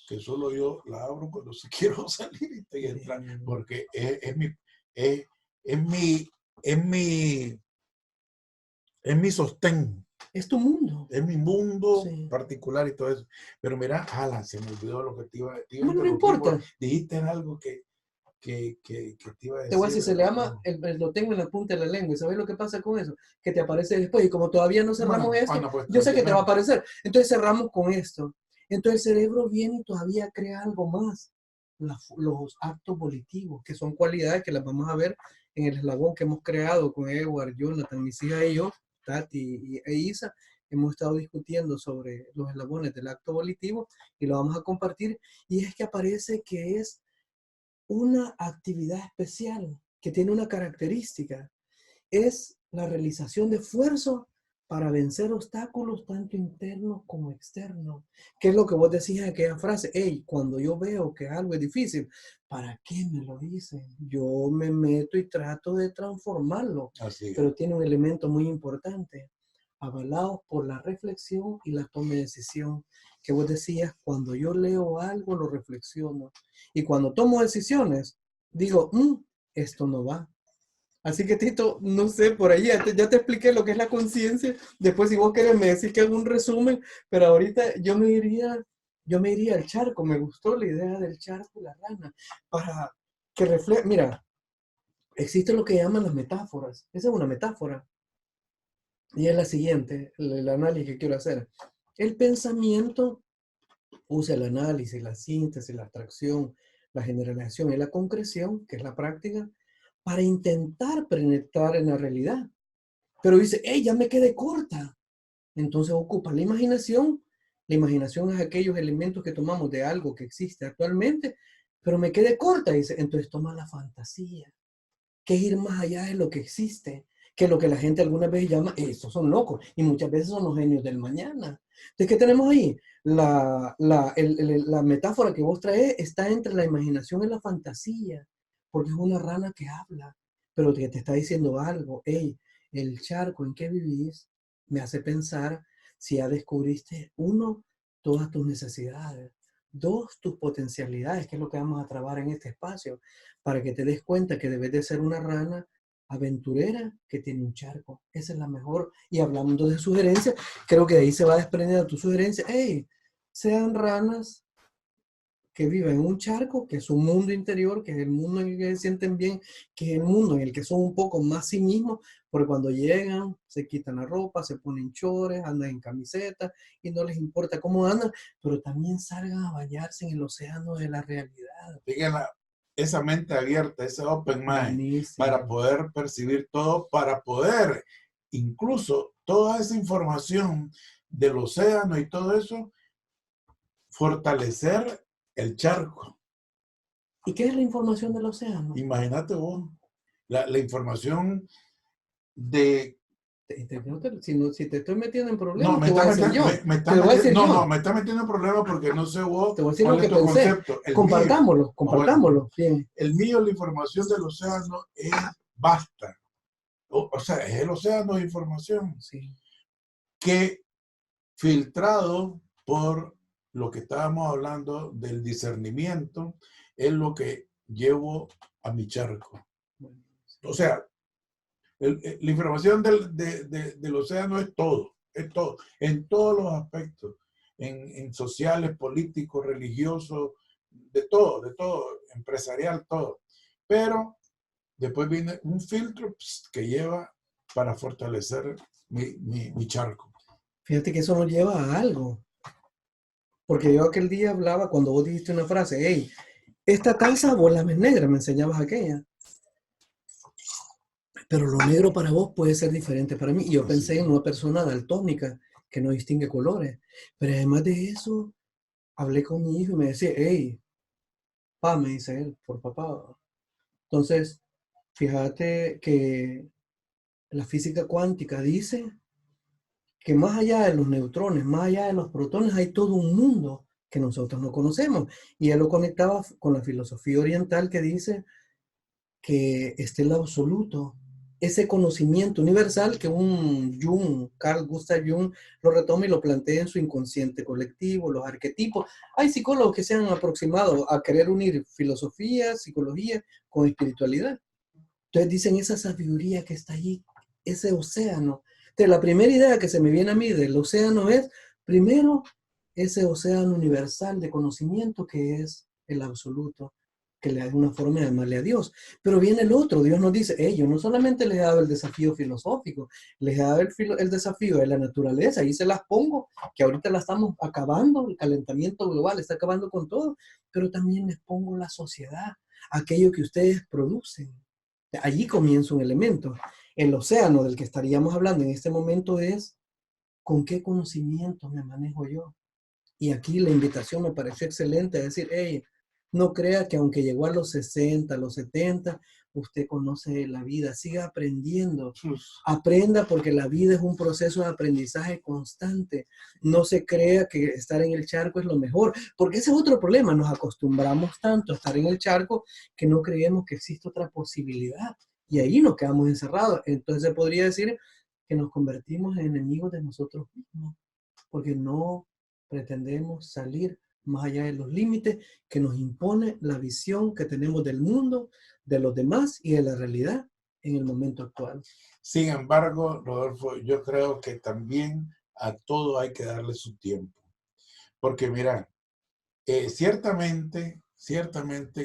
que solo yo la abro cuando se quiero salir y entrar, porque es mi sostén. Es tu mundo. Es mi mundo particular y todo eso. Pero mira, Alan, se me olvidó lo que te iba a decir. No importa. Dijiste algo que te iba a decir. Te voy a decir, se le llama, lo tengo en la punta de la lengua. ¿Y sabes lo que pasa con eso? Que te aparece después. Y como todavía no cerramos esto, pues, yo sé que te va a aparecer. Entonces cerramos con esto. Entonces el cerebro viene y todavía crea algo más. Los actos volitivos, que son cualidades que las vamos a ver en el eslabón que hemos creado con Edward, Jonathan, mis hijas y yo, Tati e Isa. Hemos estado discutiendo sobre los eslabones del acto volitivo y lo vamos a compartir. Y es que aparece que es una actividad especial que tiene una característica. Es la realización de esfuerzos para vencer obstáculos tanto internos como externos. ¿Qué es lo que vos decías en aquella frase? Hey, cuando yo veo que algo es difícil, ¿para qué me lo dicen? Yo me meto y trato de transformarlo. Así es. Pero tiene un elemento muy importante, avalados por la reflexión y la toma de decisión. Que vos decías, cuando yo leo algo, lo reflexiono. Y cuando tomo decisiones, digo, esto no va. Así que, Tito, no sé, por ahí ya te expliqué lo que es la conciencia. Después, si vos querés, me decís que hago un resumen, pero ahorita yo me iría al charco. Me gustó la idea del charco y la rana. Para que refleje, mira, existe lo que llaman las metáforas. Esa es una metáfora. Y es la siguiente, el análisis que quiero hacer. El pensamiento usa el análisis, la síntesis, la abstracción, la generalización y la concreción, que es la práctica, para intentar penetrar en la realidad. Pero dice, hey, ya me quedé corta. Entonces ocupa la imaginación. La imaginación es aquellos elementos que tomamos de algo que existe actualmente, pero me quedé corta, dice. Entonces toma la fantasía, que es ir más allá de lo que existe, que lo que la gente algunas veces llama, estos son locos, y muchas veces son los genios del mañana. Entonces, ¿qué tenemos ahí? La metáfora que vos traes está entre la imaginación y la fantasía, porque es una rana que habla, pero que te está diciendo algo. Hey, el charco en que vivís me hace pensar si ya descubriste, 1, todas tus necesidades, 2, tus potencialidades, que es lo que vamos a trabajar en este espacio, para que te des cuenta que debes de ser una rana aventurera que tiene un charco. Esa es la mejor. Y hablando de sugerencias, creo que de ahí se va a desprender tu sugerencia. Hey, sean ranas que viven en un charco, que es un mundo interior, que es el mundo en el que se sienten bien, que es el mundo en el que son un poco más sí mismos, porque cuando llegan se quitan la ropa, se ponen chores, andan en camiseta y no les importa cómo andan, pero también salgan a bañarse en el océano de la realidad. Tengan esa mente abierta, ese open mind, Buenísimo. para poder percibir todo, para poder incluso toda esa información del océano y todo eso, fortalecer el charco. ¿Y qué es la información del océano? Imagínate vos, la información de... Si te estoy metiendo en No, problemas, me te voy a está decir yo. metiendo, me está Te lo voy a decir metiendo, yo. no, me está metiendo en problemas porque no sé vos Te voy a decir cuál lo es que tu pensé. concepto. El mío. Compartámoslo, compartámoslo. Bueno, Bien. el mío, la información del océano es vasta. O sea, es el océano de información Sí. que filtrado por lo que estábamos hablando del discernimiento, es lo que llevo a mi charco. O sea, la información del océano es todo, en todos los aspectos, en sociales, políticos, religiosos, de todo, empresarial, todo. Pero después viene un filtro que lleva para fortalecer mi charco. Fíjate que eso nos lleva a algo. Porque yo aquel día hablaba, cuando vos dijiste una frase, hey, esta taza vos la ves negra, me enseñabas aquella. Pero lo negro para vos puede ser diferente para mí. Y yo pensé en una persona daltónica que no distingue colores. Pero además de eso, hablé con mi hijo y me decía, hey, pa, me dice él, por papá. Entonces, fíjate que la física cuántica dice que más allá de los neutrones, más allá de los protones, hay todo un mundo que nosotros no conocemos. Y él lo conectaba con la filosofía oriental que dice que este es el absoluto, ese conocimiento universal que Carl Gustav Jung, lo retoma y lo plantea en su inconsciente colectivo, los arquetipos. Hay psicólogos que se han aproximado a querer unir filosofía, psicología con espiritualidad. Entonces dicen esa sabiduría que está allí, ese océano. Entonces la primera idea que se me viene a mí del océano es, primero, ese océano universal de conocimiento que es el absoluto, que le da una forma de llamarle a Dios. Pero viene el otro, Dios nos dice, yo no solamente les he dado el desafío filosófico, les he dado el desafío de la naturaleza, ahí se las pongo, que ahorita la estamos acabando, el calentamiento global está acabando con todo, pero también les pongo la sociedad, aquello que ustedes producen. Allí comienza un elemento. El océano del que estaríamos hablando en este momento es ¿con qué conocimiento me manejo yo? Y aquí la invitación me pareció excelente, a decir, hey, no crea que aunque llegó a los 60, a los 70, usted conoce la vida, siga aprendiendo. Aprenda porque la vida es un proceso de aprendizaje constante. No se crea que estar en el charco es lo mejor, porque ese es otro problema. Nos acostumbramos tanto a estar en el charco que no creemos que existe otra posibilidad. Y ahí nos quedamos encerrados. Entonces se podría decir que nos convertimos en enemigos de nosotros mismos, porque no pretendemos salir más allá de los límites que nos impone la visión que tenemos del mundo, de los demás y de la realidad en el momento actual. Sin embargo, Rodolfo, yo creo que también a todo hay que darle su tiempo. Porque mira, ciertamente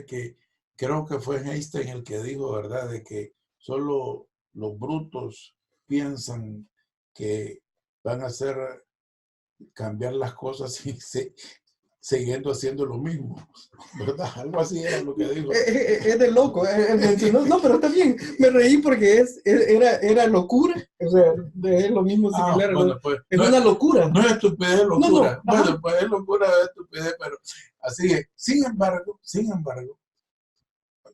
que creo que fue Einstein el que dijo, ¿verdad?, de que solo los brutos piensan que van a hacer cambiar las cosas y siguiendo haciendo lo mismo, ¿verdad? Algo así era lo que dijo. Es de loco, él mencionó, no, pero está bien, me reí porque era locura, o sea, es lo mismo similar, Bueno, pues, es una locura. No es estupidez, es locura. No, bueno, pues es locura, es estupidez, pero así es. Sin embargo,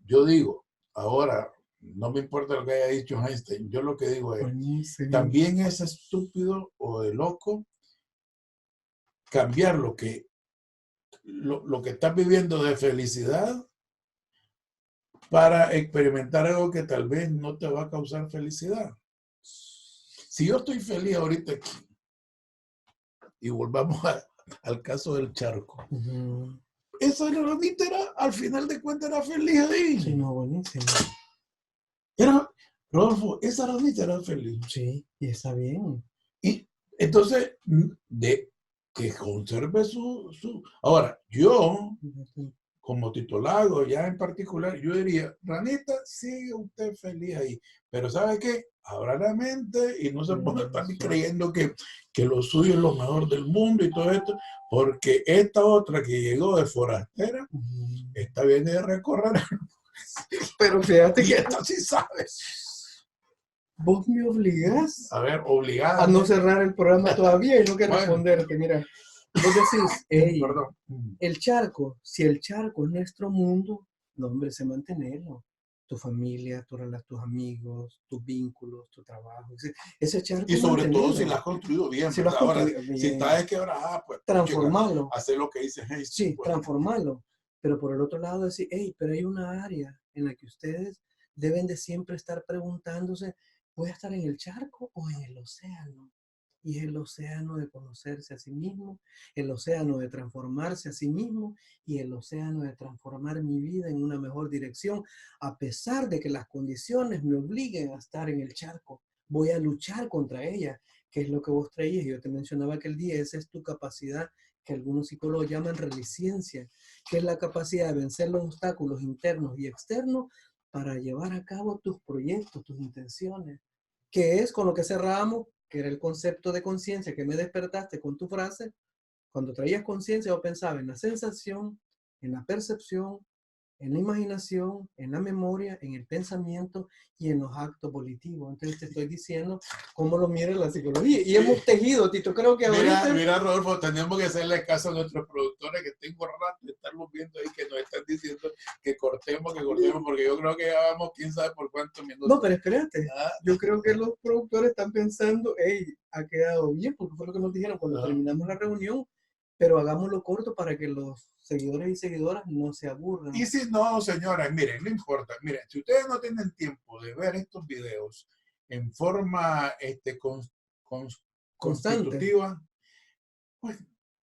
yo digo, ahora, no me importa lo que haya dicho Einstein, yo lo que digo es, también es estúpido o de loco cambiar lo que estás viviendo de felicidad para experimentar algo que tal vez no te va a causar felicidad. Si yo estoy feliz ahorita aquí, y volvamos al caso del charco, esa ranita era, al final de cuentas, era feliz ahí. Sí, no, buenísimo. Rodolfo, esa ranita era feliz. Sí, y está bien. Y entonces, de que conserve su... Ahora, yo, como Tito Lago, ya en particular, yo diría, ranita, sigue usted feliz ahí. Pero ¿sabe qué? Abra la mente y no se ponga a estar ni creyendo que lo suyo es lo mejor del mundo y todo esto, porque esta otra que llegó de forastera, esta viene de recorrer. Pero fíjate Y que esta sí sabes. vos me obligás A ver, obligada. a no cerrar el programa todavía y no que Bueno. responderte. Mira, vos decís, hey, Perdón. el charco, si el charco es nuestro mundo, no, hombre, sé mantenerlo. Tu familia, tus amigos, tus vínculos, tu trabajo. Ese charco Y sobre todo mantenerlo. si lo has construido bien, Si lo has ¿verdad? Ahora, construido si bien. está desquebrajada, pues Transformarlo. hacer lo que dice Hastings. Sí, Pues. transformarlo. Pero por el otro lado decir, hey, pero hay una área en la que ustedes deben de siempre estar preguntándose, ¿voy a estar en el charco o en el océano? Y es el océano de conocerse a sí mismo, el océano de transformarse a sí mismo y el océano de transformar mi vida en una mejor dirección, a pesar de que las condiciones me obliguen a estar en el charco. Voy a luchar contra ellas, que es lo que vos traías. Yo te mencionaba aquel día, esa es tu capacidad que algunos psicólogos llaman resiliencia, que es la capacidad de vencer los obstáculos internos y externos para llevar a cabo tus proyectos, tus intenciones, que es con lo que cerramos, que era el concepto de conciencia que me despertaste con tu frase. Cuando traías conciencia, yo pensaba en la sensación, en la percepción, en la imaginación, en la memoria, en el pensamiento y en los actos volitivos. Entonces te estoy diciendo cómo lo mira la psicología. Y hemos tejido, Tito, creo que ahorita... Mira, Rodolfo, tenemos que hacerle caso a nuestros productores que tengo rato de estarlos viendo ahí, que nos están diciendo que cortemos, porque yo creo que ya vamos, quién sabe por cuántos minutos. No, pero espérate. Yo creo que los productores están pensando, hey, ha quedado bien, porque fue lo que nos dijeron cuando terminamos la reunión, pero hagámoslo corto para que los seguidores y seguidoras no se aburran. Y si no, señoras, miren, no importa. Miren, si ustedes no tienen tiempo de ver estos videos en forma constitutiva, pues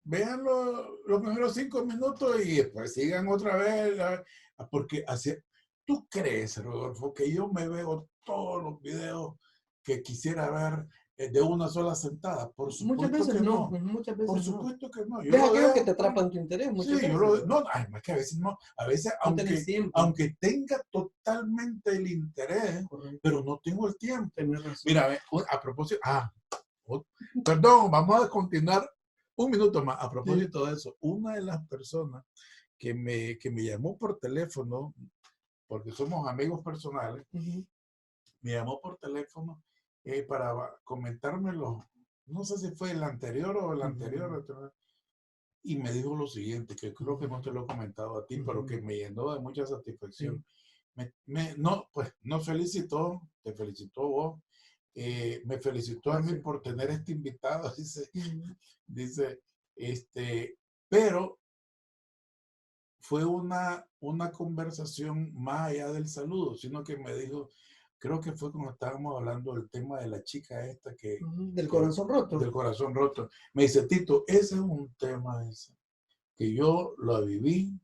vean los primeros 5 minutos y después sigan otra vez. Porque así, ¿tú crees, Rodolfo, que yo me veo todos los videos que quisiera ver de una sola sentada? Por supuesto muchas veces que no. no. Muchas veces por supuesto que no. Yo ves lo aquellos veo, que te atrapan tu interés. Muchas sí, veces, yo lo no, además que a veces no. A veces, no tenés tiempo. aunque tenga totalmente el interés, correcto, pero no tengo el tiempo. tenés razón. Mira, a propósito, perdón, vamos a continuar un minuto más. A propósito de eso, una de las personas que me llamó por teléfono, porque somos amigos personales, me llamó por teléfono para comentármelo, no sé si fue el anterior o el anterior, y me dijo lo siguiente, que creo que no te lo he comentado a ti, pero que me llenó de mucha satisfacción. Nos felicitó, te felicitó vos, me felicitó a mí por tener este invitado, dice, pero fue una conversación más allá del saludo, sino que me dijo, creo que fue cuando estábamos hablando del tema de la chica esta del corazón roto. Del corazón roto. Me dice, Tito, ese es un tema que yo lo viví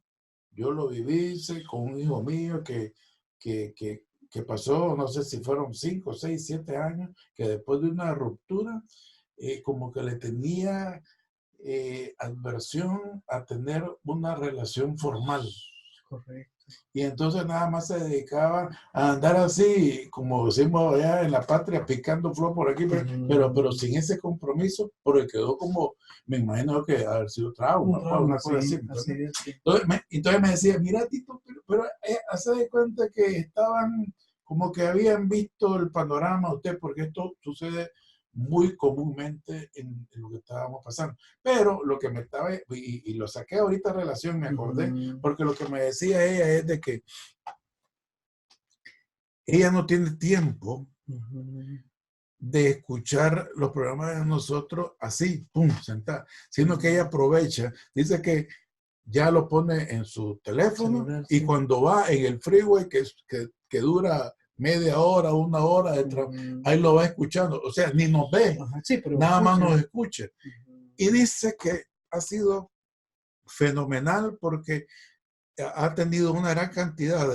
con un hijo mío que pasó, no sé si fueron 5, 6, 7 años, que después de una ruptura, como que le tenía adversión a tener una relación formal. Correcto. Y entonces nada más se dedicaba a andar así, como decimos allá en la patria, picando flor por aquí, pero sin ese compromiso, porque quedó como, me imagino que haber sido trauma, una cosa así. Entonces me decía, mira Tito, pero hace de cuenta que estaban, como que habían visto el panorama usted, porque esto sucede muy comúnmente en lo que estábamos pasando. Pero lo que me estaba, y lo saqué ahorita a relación, me acordé, porque lo que me decía ella es de que ella no tiene tiempo de escuchar los programas de nosotros así, pum, sentada, sino que ella aprovecha, dice que ya lo pone en su teléfono y cuando va en el freeway que dura media hora, una hora, ahí lo va escuchando, o sea, ni nos ve, nada más nos escucha. Y dice que ha sido fenomenal porque ha tenido una gran cantidad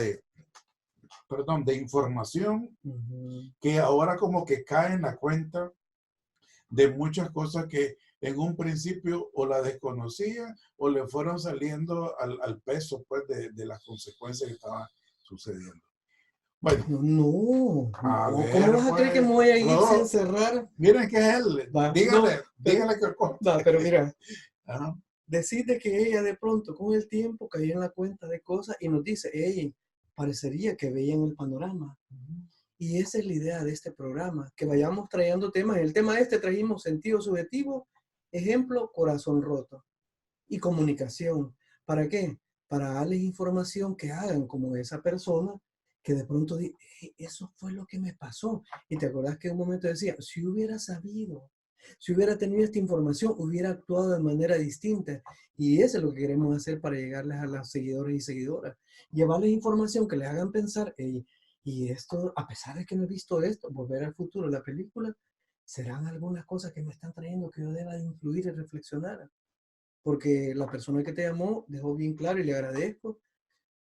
perdón, de información Ujú. que ahora como que cae en la cuenta de muchas cosas que en un principio o la desconocía o le fueron saliendo al peso pues de las consecuencias que estaban sucediendo. Bueno, No, a no, ¿cómo ver vas a creer que me pues, voy a ir sin Rodolfo, cerrar? miren que es él, Va, no, dígale, pero, dígale que va, pero mira, Ajá. decirte que ella de pronto con el tiempo cayó en la cuenta de cosas y nos dice, hey, parecería que veían el panorama. Y esa es la idea de este programa, que vayamos trayendo temas. En el tema este trajimos sentido subjetivo, ejemplo, corazón roto y comunicación. ¿Para qué? Para darles información que hagan como esa persona que de pronto dice, eso fue lo que me pasó. Y te acordás que en un momento decía, si hubiera sabido, si hubiera tenido esta información, hubiera actuado de manera distinta. Y eso es lo que queremos hacer para llegarles a los seguidores y seguidoras. Llevarles información que les hagan pensar, y esto, a pesar de que no he visto esto, Volver al Futuro, la película, serán algunas cosas que me están trayendo que yo deba de influir y reflexionar. Porque la persona que te llamó dejó bien claro y le agradezco.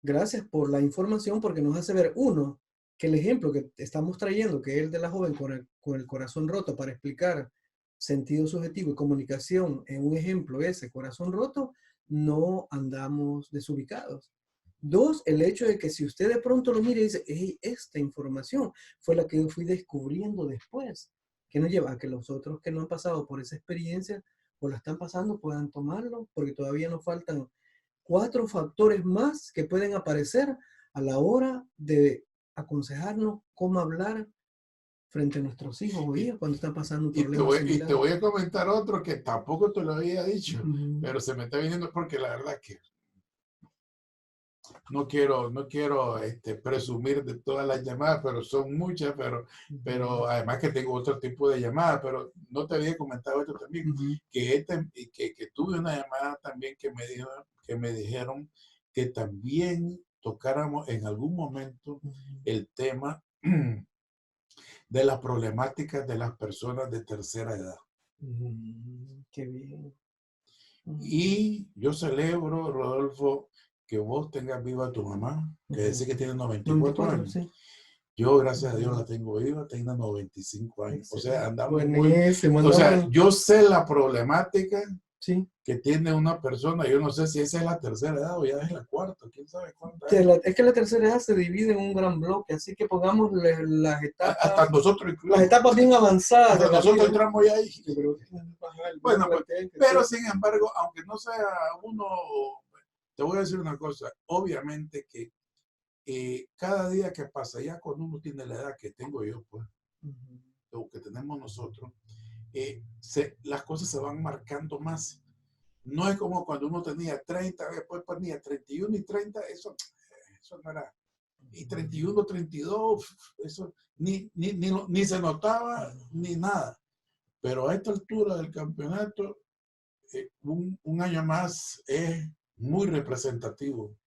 Gracias por la información porque nos hace ver, uno, que el ejemplo que estamos trayendo, que es el de la joven con el corazón roto para explicar sentido subjetivo y comunicación en un ejemplo, ese corazón roto, no andamos desubicados. Dos, el hecho de que si usted de pronto lo mire y dice, hey, esta información fue la que yo fui descubriendo después, que nos lleva a que los otros que no han pasado por esa experiencia o la están pasando puedan tomarlo, porque todavía nos faltan 4 factores más que pueden aparecer a la hora de aconsejarnos cómo hablar frente a nuestros hijos o hijas cuando están pasando un problema y te similar. voy a comentar otro que tampoco te lo había dicho, Ujú. pero se me está viniendo porque la verdad que no quiero presumir de todas las llamadas, pero son muchas, pero además que tengo otro tipo de llamadas, pero no te había comentado esto también, Ujú. que tuve una llamada también que me dijeron que también tocáramos en algún momento Ujú. el tema de las problemáticas de las personas de tercera edad. Qué bien. Y yo celebro, Rodolfo, que vos tengas viva a tu mamá, que decís que tiene 94 94, años. sí. Yo, gracias a Dios, Ujú. la tengo viva, tengo 95 años. O sea, Excelente. andamos muy... Buenísimo, O sea, andamos. yo sé la problemática Sí. que tiene una persona. Yo no sé si esa es la tercera edad o ya es la cuarta. ¿Quién sabe cuánta es? Es que la tercera edad se divide en un gran bloque, así que pongamos Hasta nosotros las incluimos. etapas bien avanzadas Hasta de la nosotros vida. entramos ya ahí. Yo creo que ajá, el Bueno, bloque pues, lateral, que pero sí. sin embargo, aunque no sea uno, te voy a decir una cosa. Obviamente que cada día que pasa, ya cuando uno tiene la edad que tengo yo, pues, Ujú. o que tenemos nosotros, las cosas se van marcando más. No es como cuando uno tenía 30, después ponía 31 y 30, eso no era. Y 31, 32, eso ni se notaba ni nada. Pero a esta altura del campeonato, un año más es muy representativo.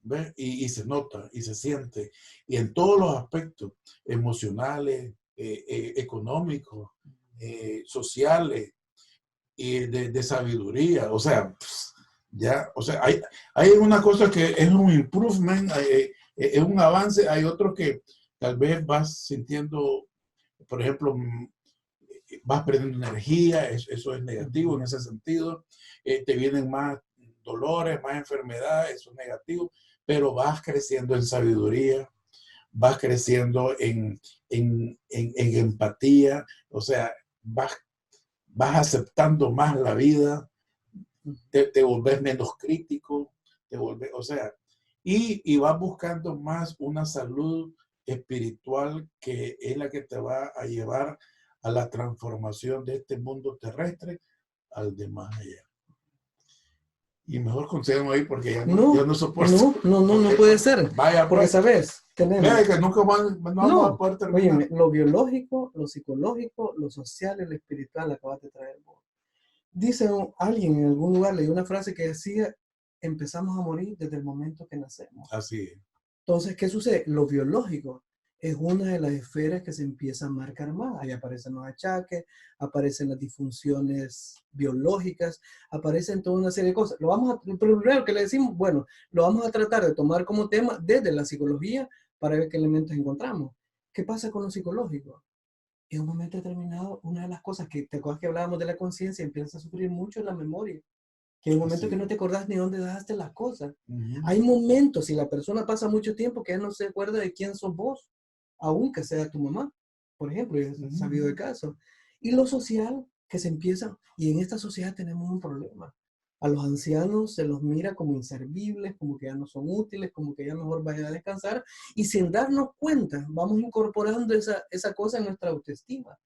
¿Ves? Y se nota y se siente. Y en todos los aspectos emocionales, económicos, sociales y de sabiduría. O sea, ya, o sea, hay una cosa que es un improvement, es un avance. Hay otros que tal vez vas sintiendo, por ejemplo, vas perdiendo energía, eso es negativo en ese sentido. Te vienen más dolores, más enfermedades, eso es negativo, pero vas creciendo en sabiduría, vas creciendo en empatía, o sea, vas aceptando más la vida, te volvés menos crítico, o sea, y vas buscando más una salud espiritual que es la que te va a llevar a la transformación de este mundo terrestre al de más allá. Y mejor consejo ahí porque ya No, no soporto. no puede ser. Vaya Porque, pues, ¿sabes? Tenemos, vea que nunca no vamos a no, poder oye, terminar. lo biológico, lo psicológico, lo social y lo espiritual acabas de traer vos. Dice alguien en algún lugar, leí una frase que decía, empezamos a morir desde el momento que nacemos. Así es. Entonces, ¿qué sucede? Lo biológico es una de las esferas que se empieza a marcar más. Ahí aparecen los achaques, aparecen las disfunciones biológicas, aparecen toda una serie de cosas. Lo primero que le decimos, bueno, lo vamos a tratar de tomar como tema desde la psicología para ver qué elementos encontramos. ¿Qué pasa con lo psicológico? En un momento determinado, una de las cosas que te acuerdas que hablábamos de la conciencia, empieza a sufrir mucho en la memoria. Que hay momentos que no te acordás ni dónde dejaste las cosas. Hay momentos, si la persona pasa mucho tiempo, que ya no se acuerda de quién sos vos, aunque sea tu mamá, por ejemplo, y es sabido de caso. Y lo social, que se empieza, y en esta sociedad tenemos un problema. A los ancianos se los mira como inservibles, como que ya no son útiles, como que ya mejor vayan a descansar, y sin darnos cuenta, vamos incorporando esa cosa en nuestra autoestima.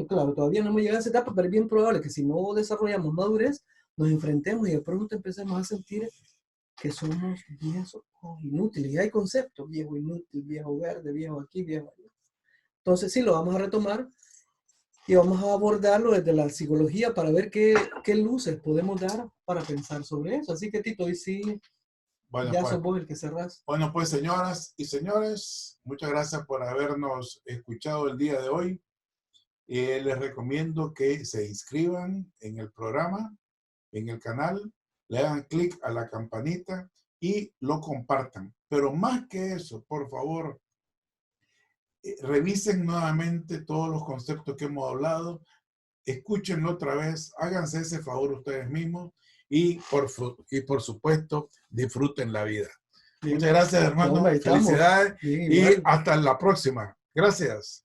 Claro, todavía no hemos llegado a esa etapa, pero es bien probable que si no desarrollamos madurez, nos enfrentemos y de pronto empecemos a sentir que somos viejos inútiles. Y hay conceptos, viejo inútil, viejo verde, viejo aquí, viejo allá. Entonces sí, lo vamos a retomar y vamos a abordarlo desde la psicología para ver qué luces podemos dar para pensar sobre eso. Así que Tito, hoy sí, Bueno, ya pues, sos vos el que cerrás. bueno, pues señoras y señores, muchas gracias por habernos escuchado el día de hoy. Les recomiendo que se inscriban en el programa, en el canal, le hagan clic a la campanita y lo compartan. Pero más que eso, por favor, revisen nuevamente todos los conceptos que hemos hablado, escúchenlo otra vez, háganse ese favor ustedes mismos y por supuesto, disfruten la vida. Bien. Muchas gracias, hermano. No, felicidades y hasta la próxima. Gracias.